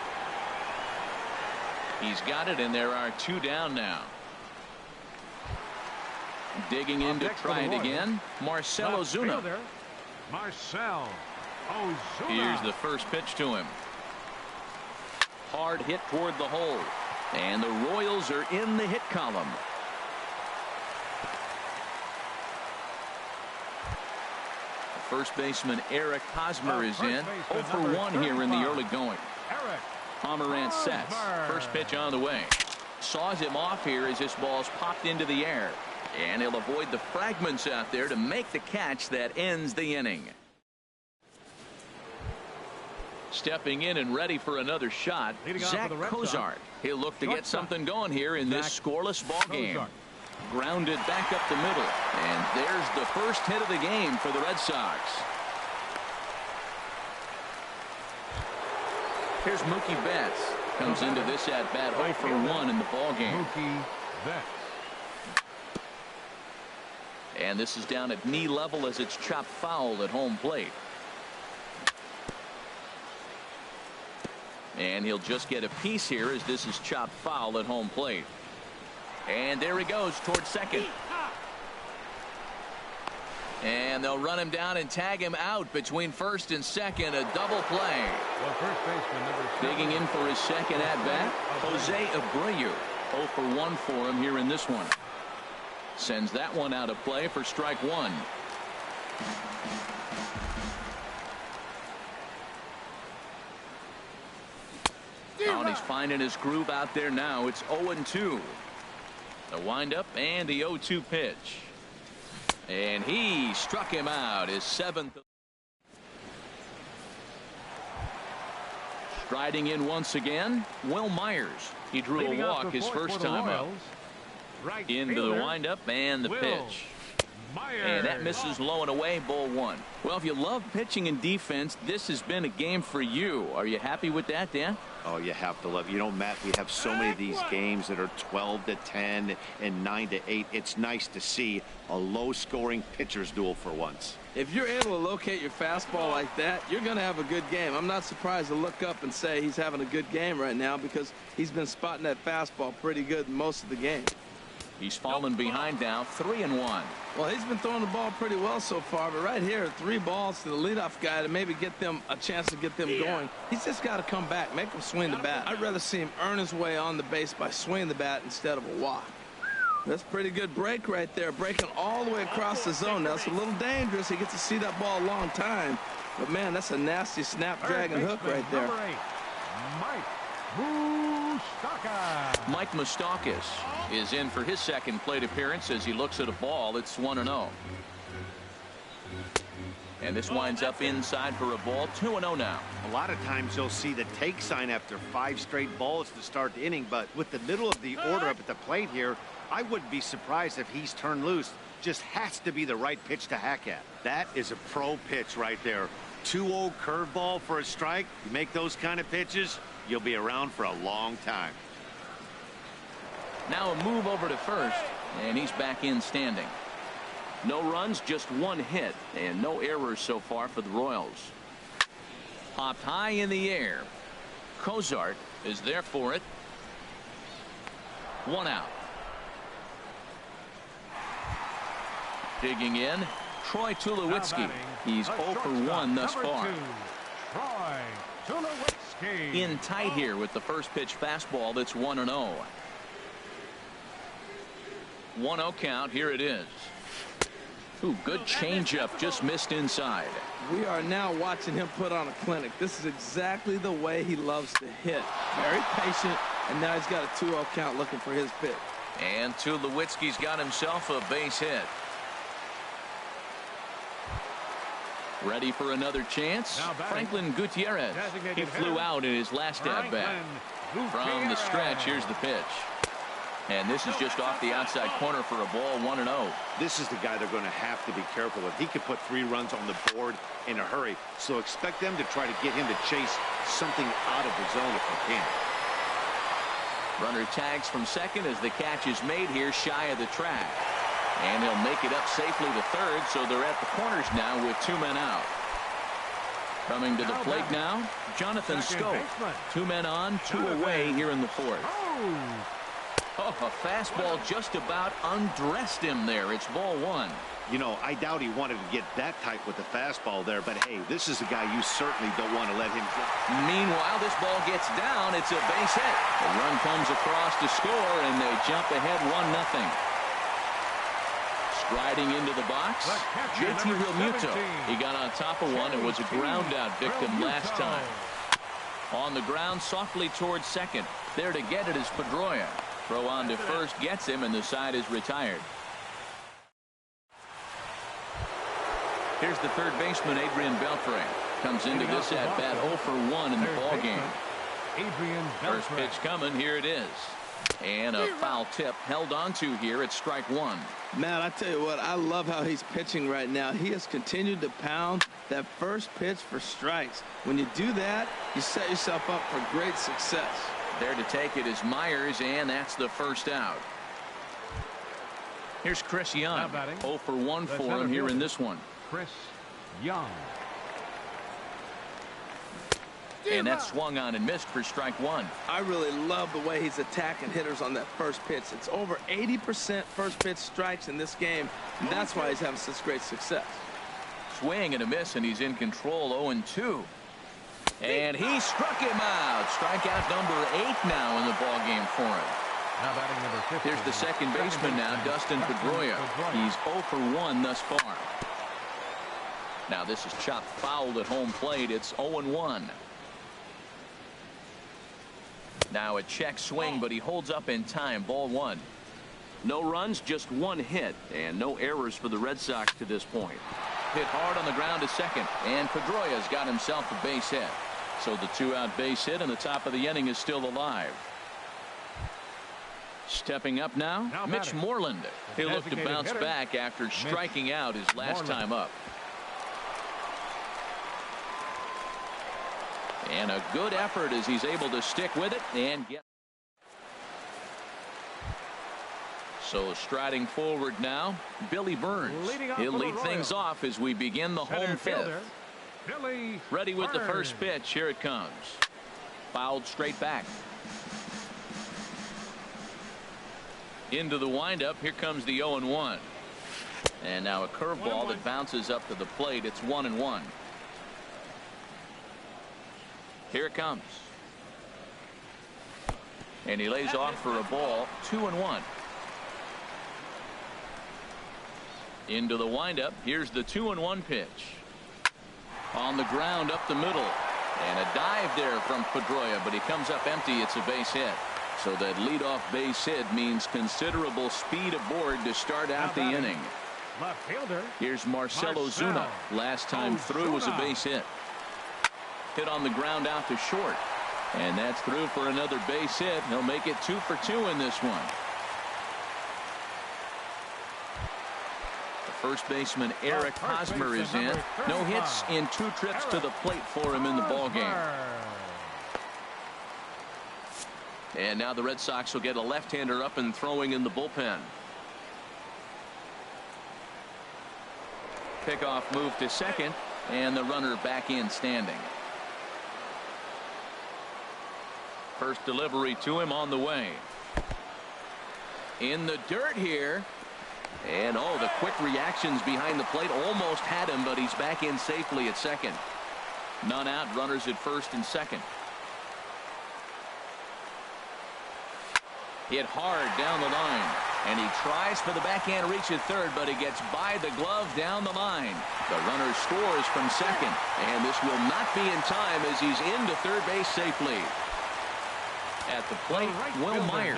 He's got it, and there are 2 down now. Digging in to try it again, Marcell Ozuna. Marcell Ozuna. Here's the first pitch to him. Hard hit toward the hole. And the Royals are in the hit column. First baseman Eric Hosmer is in. 0 for 1 here in the early going. Pomerantz sets. First pitch on the way. Saws him off here as this ball's popped into the air. And he'll avoid the fragments out there to make the catch that ends the inning. Stepping in and ready for another shot, Zach Cozart. He'll look to get something going here in this scoreless ball game. Grounded back up the middle. And there's the first hit of the game for the Red Sox. Here's Mookie Betts. Comes into this at bat 0 for 1 in the ball game. Mookie Betts. And this is down at knee level as it's chopped foul at home plate. And he'll just get a piece here as this is chopped foul at home plate. And there he goes towards second. And they'll run him down and tag him out between first and second. A double play. Well, first baseman number 7. Digging in for his second at bat, Jose Abreu. 0 for 1 for him here in this one. Sends that one out of play for strike 1. Oh, and he's finding his groove out there now. It's 0-2. The windup and the 0-2 pitch. And he struck him out. His 7th. Striding in once again, Will Myers. He drew a walk his first time up. Into the windup and the pitch. And that misses low and away, ball 1. Well, if you love pitching and defense, this has been a game for you. Are you happy with that, Dan? Oh, you have to love it. You know, Matt, we have so many of these games that are 12-10 and 9-8. It's nice to see a low-scoring pitcher's duel for once. If you're able to locate your fastball like that, you're going to have a good game. I'm not surprised to look up and say he's having a good game right now because he's been spotting that fastball pretty good most of the game. He's fallen behind now, 3-1. Well, he's been throwing the ball pretty well so far, but right here, 3 balls to the leadoff guy to maybe get them a chance to get them going. He's just got to come back, make him swing the bat. I'd rather see him earn his way on the base by swinging the bat instead of a walk. That's a pretty good break right there, breaking all the way across the zone. Now, it's a little dangerous. He gets to see that ball a long time, but, man, that's a nasty snapdragon hook right there. Mike Moustakas is in for his second plate appearance as he looks at a ball. It's 1-0. And this winds up inside for a ball. 2-0 now. A lot of times you'll see the take sign after 5 straight balls to start the inning, but with the middle of the order up at the plate here, I wouldn't be surprised if he's turned loose. Just has to be the right pitch to hack at. That is a pro pitch right there. 2-0 curveball for a strike. You make those kind of pitches, you'll be around for a long time. Now a move over to first, and he's back in standing. No runs, just 1 hit, and no errors so far for the Royals. Popped high in the air. Cozart is there for it. 1 out. Digging in, Troy Tulowitzki. He's 0 for 1 thus far. Troy Tulowitzki. In tight here with the first pitch fastball. That's 1-0. 1-0 count. Here it is. Ooh, good changeup, just missed inside. We are now watching him put on a clinic. This is exactly the way he loves to hit. Very patient, and now he's got a 2-0 count looking for his pitch. And Tulowitzki's got himself a base hit. Ready for another chance. Franklin Gutierrez. He flew out in his last at bat. From the stretch, here's the pitch. And this is just off the outside corner for a ball. 1-0. This is the guy they're going to have to be careful with. He could put 3 runs on the board in a hurry, so expect them to try to get him to chase something out of the zone if they can. Runner tags from second as the catch is made here shy of the track. And he'll make it up safely to third, so they're at the corners now with 2 men out. Coming to the plate now, Jonathan Schoop. 2 men on, 2 away here in the fourth. Oh, a fastball just about undressed him there. It's ball 1. You know, I doubt he wanted to get that tight with the fastball there, but hey, this is a guy you certainly don't want to let him get. Meanwhile, this ball gets down. It's a base hit. The run comes across to score, and they jump ahead 1-0. Striding into the box, JT Realmuto. He got on top of one and was a ground out victim last time. On the ground, softly towards second. There to get it is Pedroia. Throw on to first gets him, and the side is retired. Here's the third baseman, Adrian Beltre. Comes into this at bat 0 for 1 in the ball game. First pitch coming. Here it is. And a foul tip held onto here at strike 1. Matt, I tell you what, I love how he's pitching right now. He has continued to pound that first pitch for strikes. When you do that, you set yourself up for great success. There to take it is Myers, and that's the first out. Here's Chris Young. 0 for 1 for him here in this one. Chris Young. And that swung on and missed for strike 1. I really love the way he's attacking hitters on that first pitch. It's over 80% first pitch strikes in this game, and that's why he's having such great success. Swing and a miss, and he's in control 0-2. And he struck him out. Strikeout number 8 now in the ball game for him. Now batting number 50. Here's the second baseman now, Dustin Pedroia. He's 0 for 1 thus far. Now this is chopped fouled at home plate. It's 0-1. Now a check swing, but he holds up in time. Ball 1. No runs, just 1 hit, and no errors for the Red Sox to this point. Hit hard on the ground to second, and Pedroia's got himself a base hit. So the 2-out base hit, and the top of the inning is still alive. Stepping up now Mitch Moreland. He'll look to bounce back after striking out his last time up. And a good effort as he's able to stick with it and get. So striding forward now, Billy Burns. He'll lead things off as we begin the home fifth. Ready with the first pitch. Here it comes. Fouled straight back. Into the windup. Here comes the 0-1. And now a curveball that bounces up to the plate. It's 1-1. Here it comes. And he lays off for a ball. 2-1. Into the windup. Here's the 2-1 pitch. On the ground up the middle. And a dive there from Pedroia, but he comes up empty. It's a base hit. So that leadoff base hit means considerable speed aboard to start out the inning. Left fielder. Here's Marcelo Zuna. Last time through was a base hit. Hit on the ground out to short. And that's through for another base hit. He'll make it 2 for 2 in this one. The first baseman Eric Hosmer is in. No hits in 2 trips to the plate for him in the ballgame. And now the Red Sox will get a left-hander up and throwing in the bullpen. Pickoff move to second, and the runner back in standing. First delivery to him on the way. In the dirt here. And oh, the quick reactions behind the plate almost had him, but he's back in safely at second. None out, runners at first and second. Hit hard down the line. And he tries for the backhand reach at third, but he gets by the glove down the line. The runner scores from second. And this will not be in time as he's into third base safely. At the plate, Will Myers.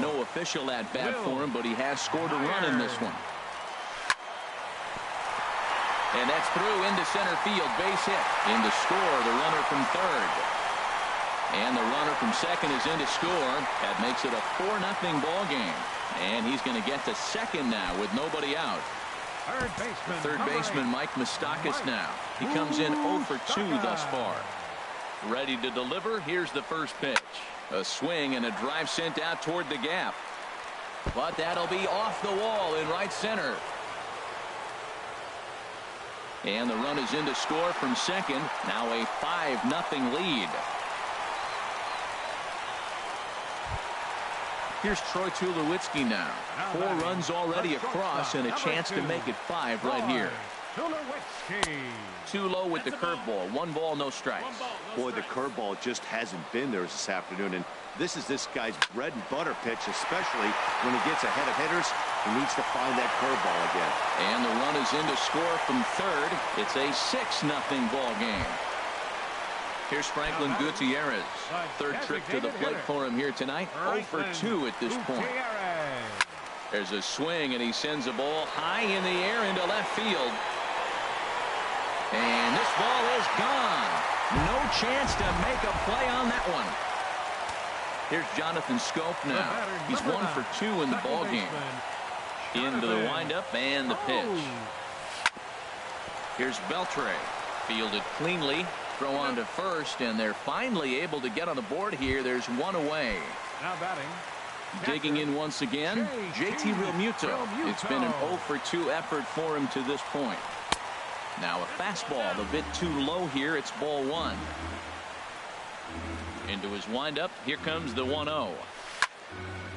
No official at bat for him, but he has scored a run in this one. And that's through into center field. Base hit. In to score the runner from third. And the runner from second is in to score. That makes it a 4-0 ball game. And he's going to get to second now with nobody out. Third baseman Mike Moustakas now. He comes in 0 for 2 thus far. Ready to deliver. Here's the first pitch. A swing and a drive sent out toward the gap. But that'll be off the wall in right center. And the run is in to score from second. Now a 5-0 lead. Here's Troy Tulowitzki now. 4 runs already across and a chance to make it 5 right here. Tulo with the curveball. 1 ball, no strikes. Boy, the curveball just hasn't been there this afternoon, and this is this guy's bread and butter pitch, especially when he gets ahead of hitters. He needs to find that curveball again. And the run is in to score from third. It's a 6-0 ball game. Here's Franklin Gutierrez. Third trip to the plate for him here tonight. 0 for 2 at this point. There's a swing, and he sends a ball high in the air into left field. And this ball is gone. No chance to make a play on that one. Here's Jonathan Scope now. He's 1 for 2 in the ball game. Into the windup and the pitch. Here's Beltre. Fielded cleanly. Throw on to first, and they're finally able to get on the board here. There's 1 away. Now batting. Digging in once again, JT Realmuto. It's been an 0 for 2 effort for him to this point. Now a fastball, a bit too low here. It's ball 1. Into his windup. Here comes the 1-0.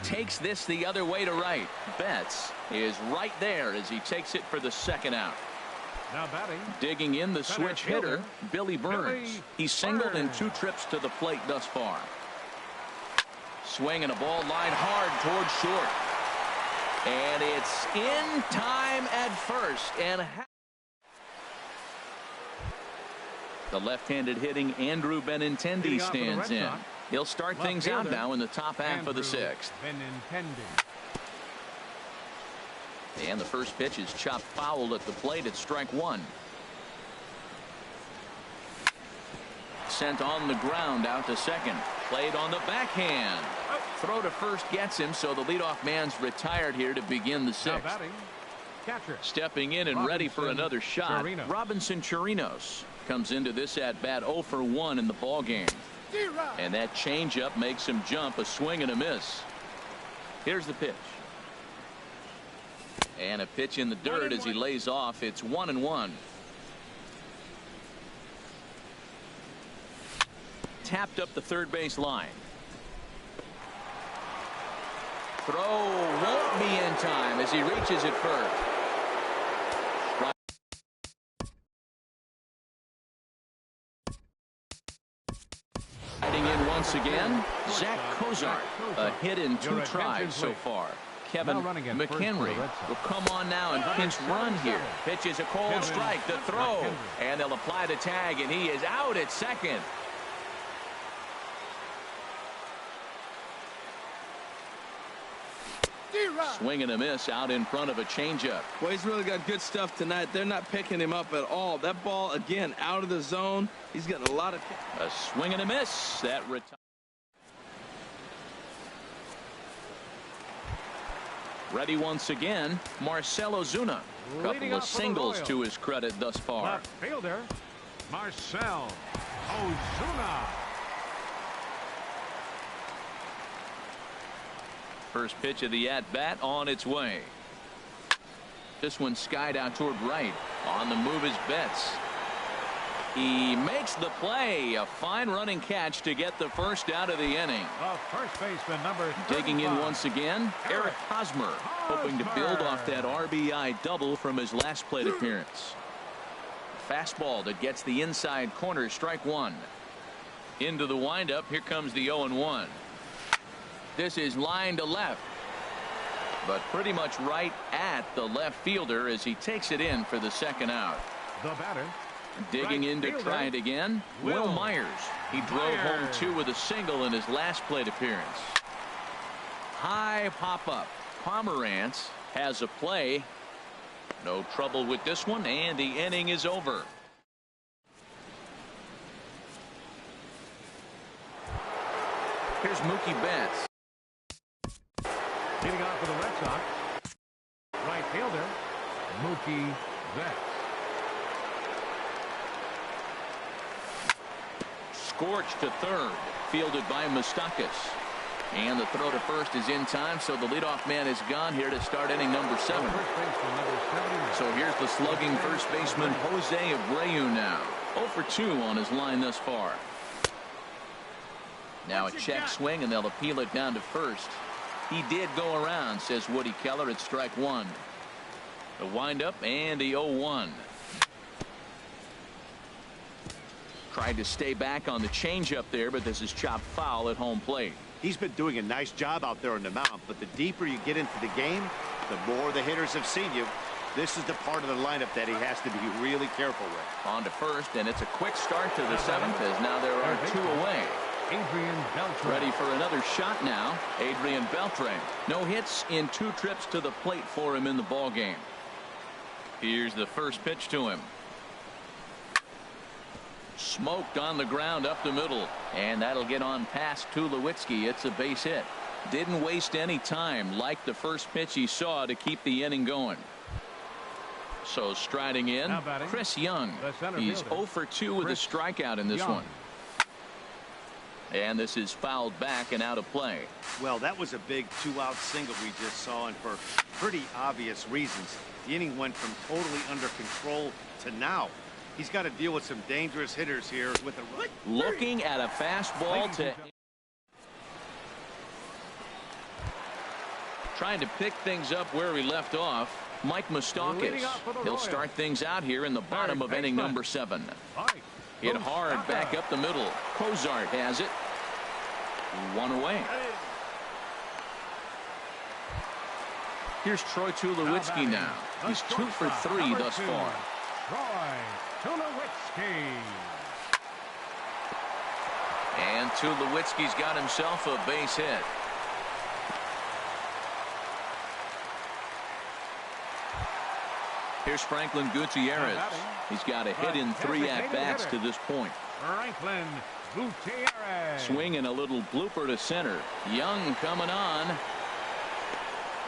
Takes this the other way to right. Betts is right there as he takes it for the second out. Now batting. Digging in the switch hitter, Billy Burns. He's singled in 2 trips to the plate thus far. Swinging a ball line hard towards short. And it's in time at first. And the left-handed hitting Andrew Benintendi stands in. He'll start things out now in the top half of the 6th. And the first pitch is chopped foul at the plate at strike 1. Sent on the ground out to second. Played on the backhand. Throw to first gets him, so the leadoff man's retired here to begin the 6th. Stepping in and ready for another shot, Robinson Chirinos comes into this at-bat 0 for 1 in the ball game. And that changeup makes him jump. A swing and a miss. Here's the pitch. And a pitch in the dirt as he lays off. It's 1-1. Tapped up the third base line. Throw won't be in time as he reaches it first. Riding in once again, Zach Kozart. A hit in 2 tries so far. Kevin McHenry will come on now and pinch run here. Pitches a cold strike, the throw, and they'll apply the tag, and he is out at second. Swing and a miss out in front of a changeup. Well, he's really got good stuff tonight. They're not picking him up at all. That ball, again, out of the zone. He's getting a lot of... A swing and a miss. That ready once again, Marcell Ozuna. Couple of singles to his credit thus far. Left fielder, Marcell Ozuna. First pitch of the at-bat on its way. This one skied out toward right. On the move is Betts. He makes the play. A fine running catch to get the first out of the inning. First baseman number 35. Digging in once again, Eric Hosmer, hoping to build off that RBI double from his last plate appearance. Fastball that gets the inside corner, strike 1. Into the windup. Here comes the 0-1. This is line to left, but pretty much right at the left fielder as he takes it in for the second out. The batter. Digging in to try it again, Will Myers. He drove home 2 with a single in his last plate appearance. High pop-up. Pomerantz has a play. No trouble with this one, and the inning is over. Here's Mookie Betts. Leading off for the Red Sox, right fielder, Mookie Betts. scorched to third, fielded by Moustakas. And the throw to first is in time, so the leadoff man is gone here to start inning number 7. So here's the slugging first baseman Jose Abreu now. 0 for 2 on his line thus far. Now a check swing, and they'll appeal it down to first. He did go around, says Woody Keller. It's strike 1. The windup and the 0-1. Tried to stay back on the changeup there, but this is chopped foul at home plate. He's been doing a nice job out there on the mound, but the deeper you get into the game, the more the hitters have seen you. This is the part of the lineup that he has to be really careful with. On to first, and it's a quick start to the 7th, as now there are 2 away. Adrian Beltre. Ready for another shot now. Adrian Beltre. No hits in 2 trips to the plate for him in the ball game. Here's the first pitch to him. Smoked on the ground up the middle, and that'll get on past Tulowitzki. It's a base hit. Didn't waste any time like the first pitch he saw to keep the inning going. So striding in, Chris Young. He's 0 for 2 with a strikeout in this one. And this is fouled back and out of play. Well, that was a big 2-out single we just saw, and for pretty obvious reasons. The inning went from totally under control to now. He's got to deal with some dangerous hitters here with a looking at a fastball to trying to pick things up where we left off. Mike Moustakas. He'll start things out here in the bottom of inning number 7. Hit hard back up the middle. Cozart has it. 1 away. Here's Troy Tulowitzki now. He's 2 for 3 thus far. And Tulowitzki's got himself a base hit. Here's Franklin Gutierrez. He's got a hit in 3 at-bats to this point. Franklin Gutierrez. Swinging a little blooper to center. Young coming on.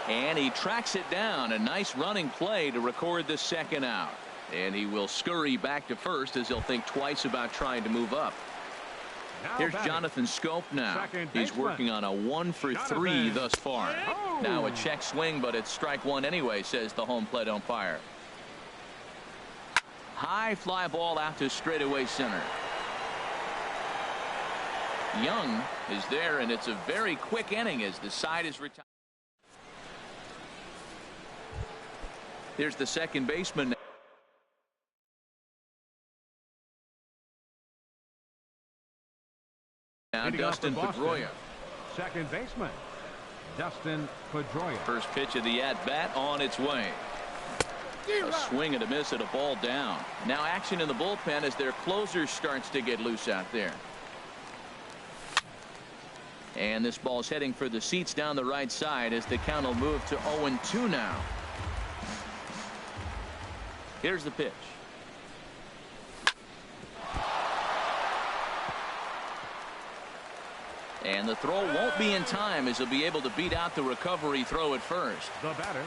And he tracks it down. A nice running play to record the second out. And he will scurry back to first as he'll think twice about trying to move up. Here's Jonathan Scope now. He's working on a 1 for 3 thus far. Now a check swing, but it's strike 1 anyway, says the home plate umpire. High fly ball out to straightaway center. Young is there, and it's a very quick inning as the side is retired. Here's the second baseman. Now Dustin Pedroia. Second baseman Dustin Pedroia. First pitch of the at-bat on its way. A swing and a miss at a ball down. Now action in the bullpen as their closer starts to get loose out there. And this ball's heading for the seats down the right side as the count will move to 0-2 now. Here's the pitch. And the throw won't be in time as he'll be able to beat out the recovery throw at first. The batter.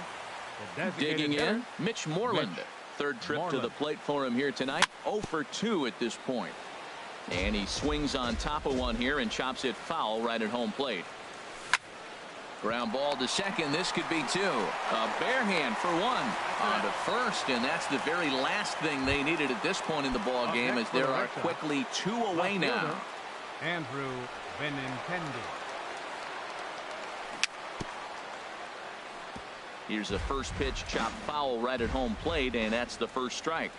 Digging in, Mitch Moreland. Third trip to the plate for him here tonight. 0 for 2 at this point. And he swings on top of one here and chops it foul right at home plate. Ground ball to second. This could be 2. A bare hand for 1. On to first, and that's the very last thing they needed at this point in the ball game, as there are quickly 2 away now. Andrew Benintendi. Here's the first pitch, chopped foul right at home plate, and that's the first strike.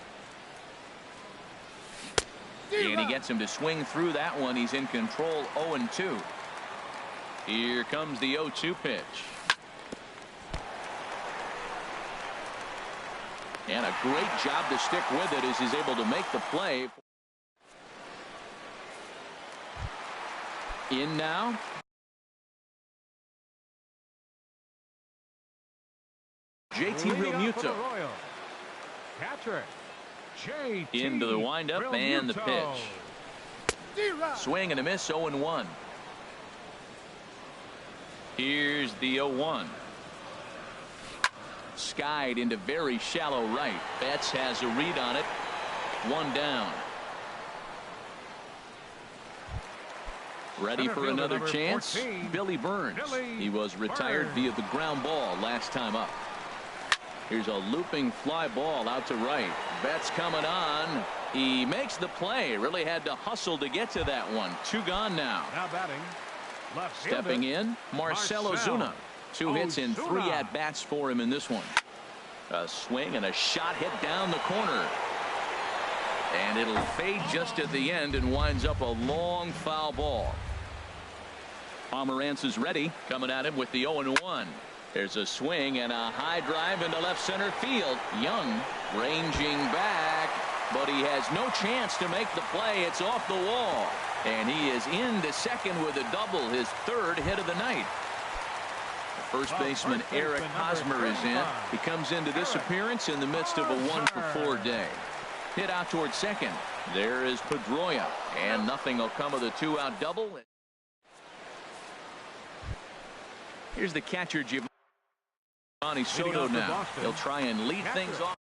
And he gets him to swing through that one. He's in control. 0-2. Here comes the 0-2 pitch. And a great job to stick with it as he's able to make the play. In now. JT Realmuto. Catcher JT into the windup and the pitch. Swing and a miss. 0-1. Here's the 0-1. Skied into very shallow right. Betts has a read on it. 1 down. Ready for another chance. 14, Billy Burns. He was retired via the ground ball last time up. Here's a looping fly ball out to right. Betts coming on. He makes the play. Really had to hustle to get to that one. 2 gone now. Now batting. Left Stepping in, Marcell Ozuna. 2 hits and 3 at-bats for him in this one. A swing and a shot hit down the corner. And it'll fade just at the end and winds up a long foul ball. Pomerantz is ready, coming at him with the 0-1. There's a swing and a high drive into left center field. Young ranging back, but he has no chance to make the play. It's off the wall. And he is into second with a double, his 3rd hit of the night. First baseman Eric Hosmer is in. He comes into this appearance in the midst of a 1-for-4 day. Hit out towards second. There is Pedroia, and nothing will come of the 2-out double. Here's the catcher Giovanni Soto now. He'll try and lead things off.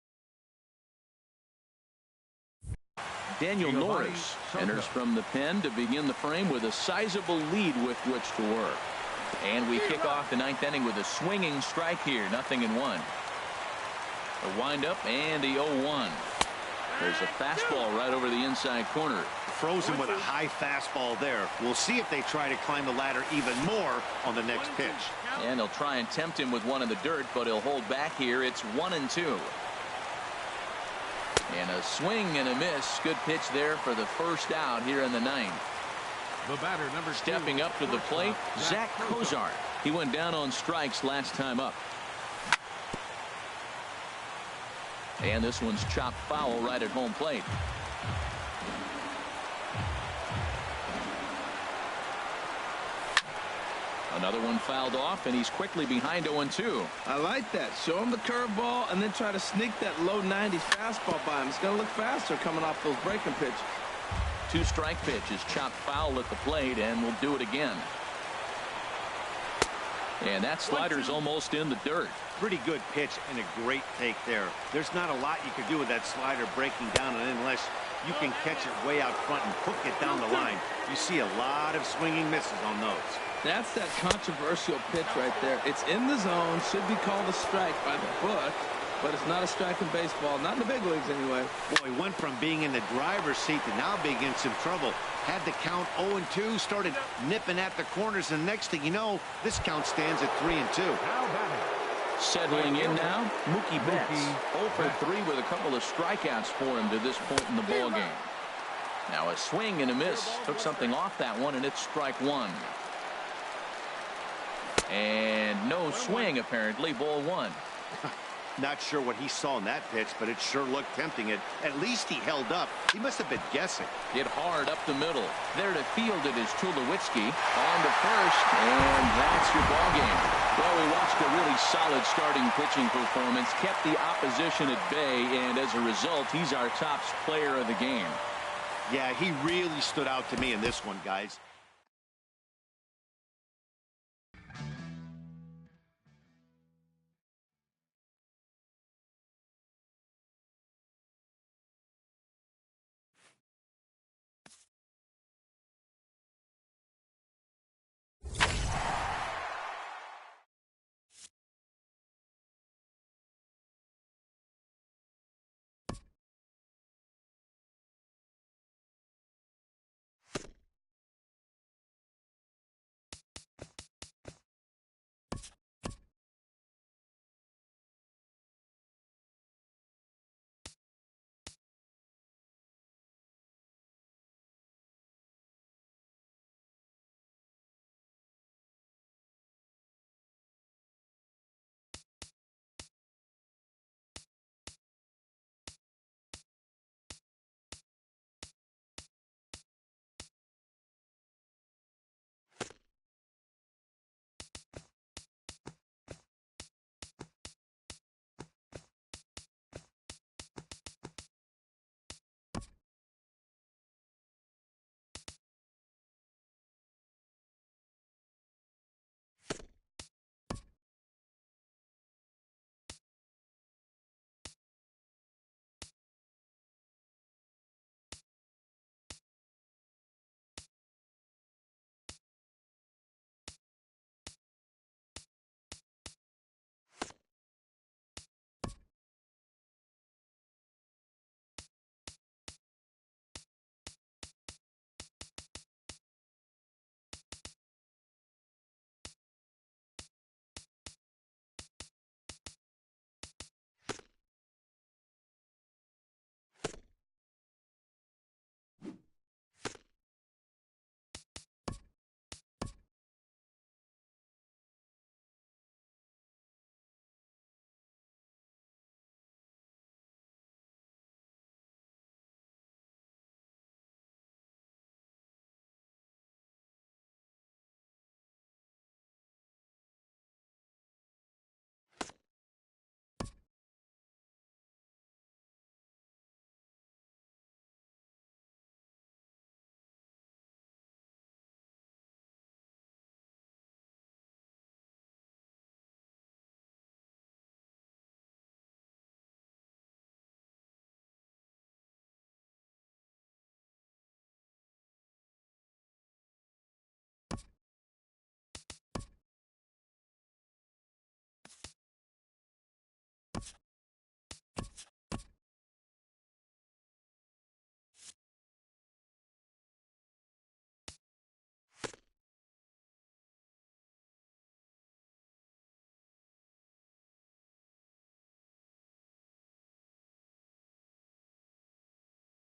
Daniel Norris enters from the pen to begin the frame with a sizable lead with which to work. And we kick off the 9th inning with a swinging strike here. 0-1. A windup and the 0-1. There's a fastball right over the inside corner. Froze him with a high fastball there. We'll see if they try to climb the ladder even more on the next pitch. And they'll try and tempt him with one in the dirt, but he'll hold back here. It's 1-2. And a swing and a miss. Good pitch there for the first out here in the 9th. The batter, number 2. Stepping up to the plate, Zach Cozart. He went down on strikes last time up. And this one's chopped foul right at home plate. Another one fouled off, and he's quickly behind 0-2. I like that. Show him the curveball and then try to sneak that low 90s fastball by him. It's going to look faster coming off those breaking pitches. 2-strike pitch is chopped foul at the plate, and we'll do it again. And that slider's almost in the dirt. Pretty good pitch and a great take there. There's not a lot you can do with that slider breaking down and in unless you can catch it way out front and hook it down the line. You see a lot of swinging misses on those. That's that controversial pitch right there. It's in the zone, should be called a strike by the book, but it's not a strike in baseball, not in the big leagues anyway. Boy, went from being in the driver's seat to now being in some trouble. Had the count 0-2, started nipping at the corners, and the next thing you know, this count stands at 3-2. Settling in now, Mookie Betts. 0-for-3 with a couple of strikeouts for him to this point in the ball game. Now a swing and a miss. Took something off that one, and it's strike 1. And no swing, apparently. Ball 1. Not sure what he saw in that pitch, but it sure looked tempting. At least he held up. He must have been guessing. Hit hard up the middle. There to field it is Tulowitzki. On to first, and that's your ball game. Well, we watched a really solid starting pitching performance, kept the opposition at bay, and as a result, he's our top player of the game. Yeah, he really stood out to me in this one, guys.